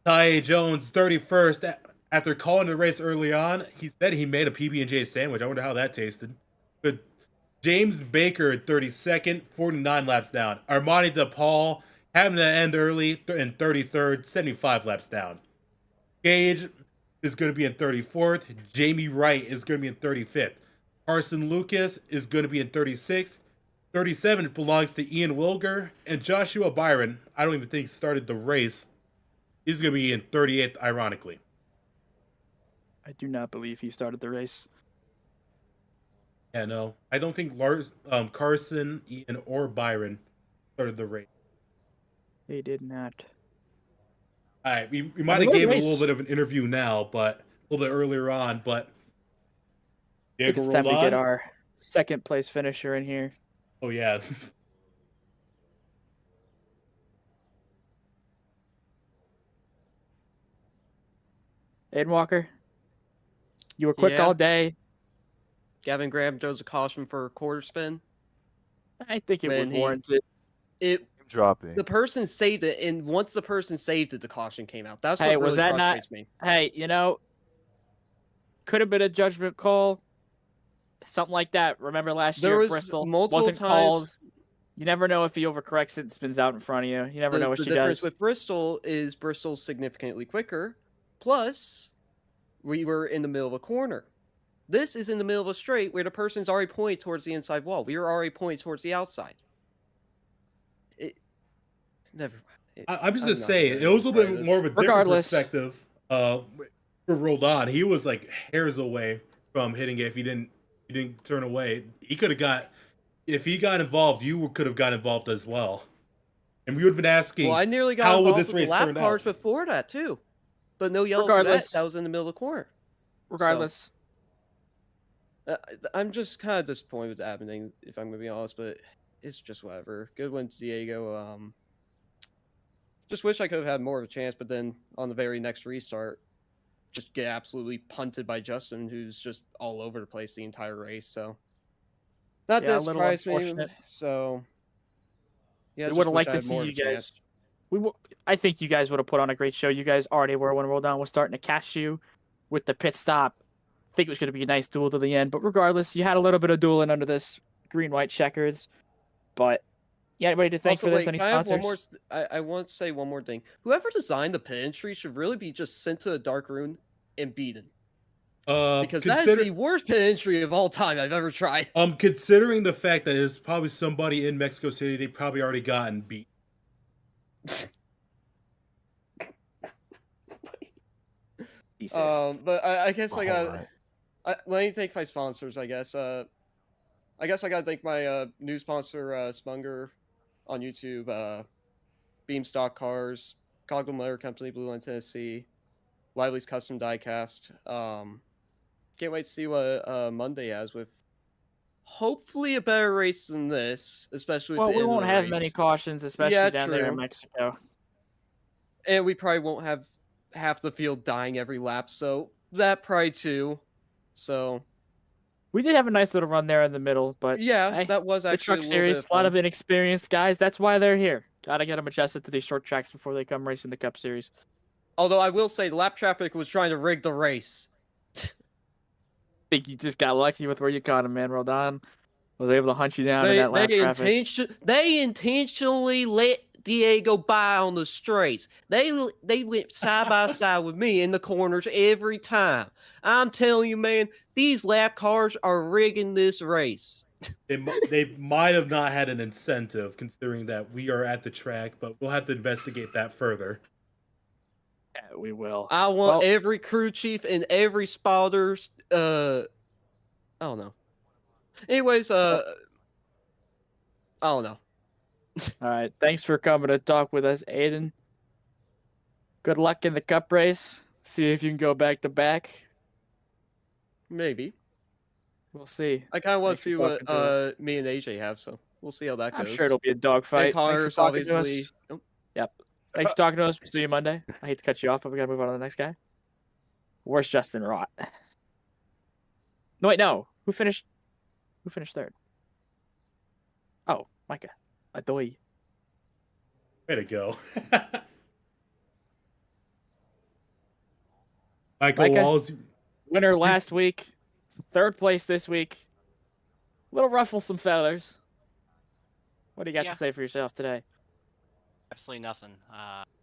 Ty Jones, 31st. After calling the race early on, he said he made a PB&J sandwich. I wonder how that tasted. But James Baker, 32nd, 49 laps down. Armani DePaul having to end early in 33rd, 75 laps down. Gage is going to be in 34th. Jamie Wright is going to be in 35th. Carson Lucas is going to be in 36th. 37th belongs to Ian Wilger. And Joshua Byron, I don't even think started the race. He's going to be in 38th, ironically. I do not believe he started the race. Yeah, no. I don't think Carson, Ian, or Byron started the race. They did not. All right, we might have gave a little bit of an interview now, but a little bit earlier on, but I think it's time to get our second place finisher in here. Oh yeah. Aiden Walker, you were quick all day. Gavin Graham throws a caution for a quarter spin. I think it was warranted. Dropping. The person saved it, and once the person saved it, the caution came out. That's what Hey, really was that frustrates not? me. Hey, you know, could have been a judgment call, something like that. Remember last There year, was Bristol multiple wasn't times- called. You never know if he overcorrects it and spins out in front of you. You never know what The she difference does. with Bristol is Bristol's significantly quicker. Plus, we were in the middle of a corner. This is in the middle of a straight where the person's already pointing towards the inside wall. We were already pointing towards the outside. Never mind. I'm just going to say, it was a little bit more of a different perspective for Roldan. He was like hairs away from hitting it if he didn't turn away. He could have got, if he got involved, you could have got involved as well. And we would have been asking, well, I nearly got how would involved this with race the lap turn cars out? before that, too. But no yellow for that. That was in the middle of the corner. Regardless. So, I'm just kind of disappointed with the happening, if I'm going to be honest, but it's just whatever. Good win to Diego. Just wish I could have had more of a chance, but then on the very next restart, just get absolutely punted by Justin, who's just all over the place the entire race. So that did surprise me. So yeah, we would have liked to see you guys. I think you guys would have put on a great show. You guys already were when Roldan was starting to catch you with the pit stop. I think it was going to be a nice duel to the end, but regardless, you had a little bit of dueling under this green-white checkers. But yeah, anybody to thank for this? Any sponsors? I want to say one more thing. Whoever designed the pit entry should really be just sent to a dark room and beaten. Because that is the worst pit entry of all time I've ever tried. Considering the fact that it's probably somebody in Mexico City, they probably already gotten beat. But I guess I got. Let me thank my sponsors. I guess I gotta thank my new sponsor, Smunger, on YouTube, Beamstock Cars, Coggle Motor Company, Blue Line, Tennessee, Lively's Custom Diecast. Can't wait to see what Monday has with hopefully a better race than this, especially. Well, with the we end won't of the have race. many cautions, especially down there in Mexico. And we probably won't have half the field dying every lap, so that probably too. So we did have a nice little run there in the middle, but yeah, that was actually the truck series. A lot of inexperienced guys. That's why they're here. Gotta get them adjusted to these short tracks before they come racing the Cup Series. Although I will say, lap traffic was trying to rig the race. I think you just got lucky with where you caught him, man. Roldan was able to hunt you down in that lap traffic. They intentionally let Diego by on the straights. They went side by side with me in the corners every time. I'm telling you, man, these lap cars are rigging this race. They might have not had an incentive, considering that we are at the track, but we'll have to investigate that further. Yeah, we will. I want every crew chief and every spotter. I don't know. Anyways, I don't know. All right. Thanks for coming to talk with us, Aiden. Good luck in the Cup race. See if you can go back to back. Maybe. We'll see. I kind of want to see what me and AJ have, so we'll see how that goes. I'm sure it'll be a dogfight. Connors, obviously. Yep. Thanks for talking to us. We'll see you Monday. I hate to cut you off, but we got to move on to the next guy. Where's Justin Rott? No, wait, no. Who finished third? Oh, Micah. Adoy. Way to go. Michael Micah? Walls. Winner last week. Third place this week. Little ruffle some feathers. What do you got Yeah. to say for yourself today? Absolutely nothing.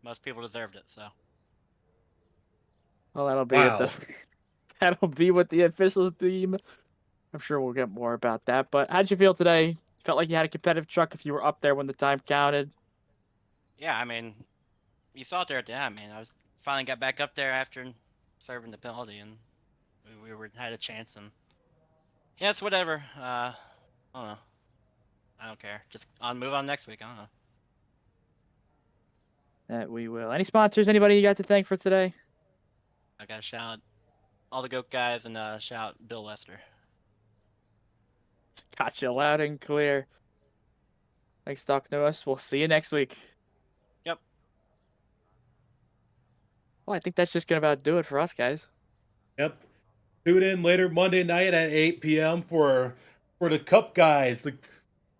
Most people deserved it, so. Well, that'll be Wow. that'll be what the officials deem. I'm sure we'll get more about that. But how'd you feel today? Felt like you had a competitive truck if you were up there when the time counted. Yeah, I mean, you saw it there at the end. I mean, I was finally got back up there after serving the penalty, and we had a chance. And yeah, it's whatever. I don't know. I don't care. Just move on next week. I don't know. That we will. Any sponsors? Anybody you got to thank for today? I gotta shout out all the goat guys and shout out Bill Lester. Got you loud and clear. Thanks for talking to us. We'll see you next week. Yep. Well, I think that's just gonna about do it for us, guys. Yep. Tune in later Monday night at 8 p.m. for the Cup guys.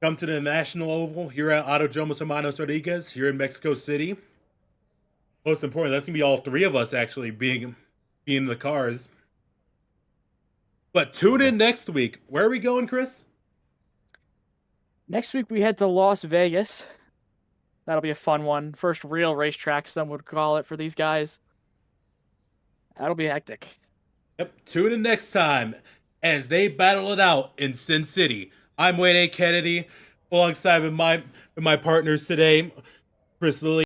Come to the National Oval here at Autodromo Hermanos Rodriguez here in Mexico City. Most important, that's gonna be all three of us actually being in the cars. But tune in next week. Where are we going, Chris? Next week we head to Las Vegas. That'll be a fun one. First real racetrack, some would call it, for these guys. That'll be hectic. Yep. Tune in next time as they battle it out in Sin City. I'm Wayne A. Kennedy, alongside with my partners today, Chris Lilly.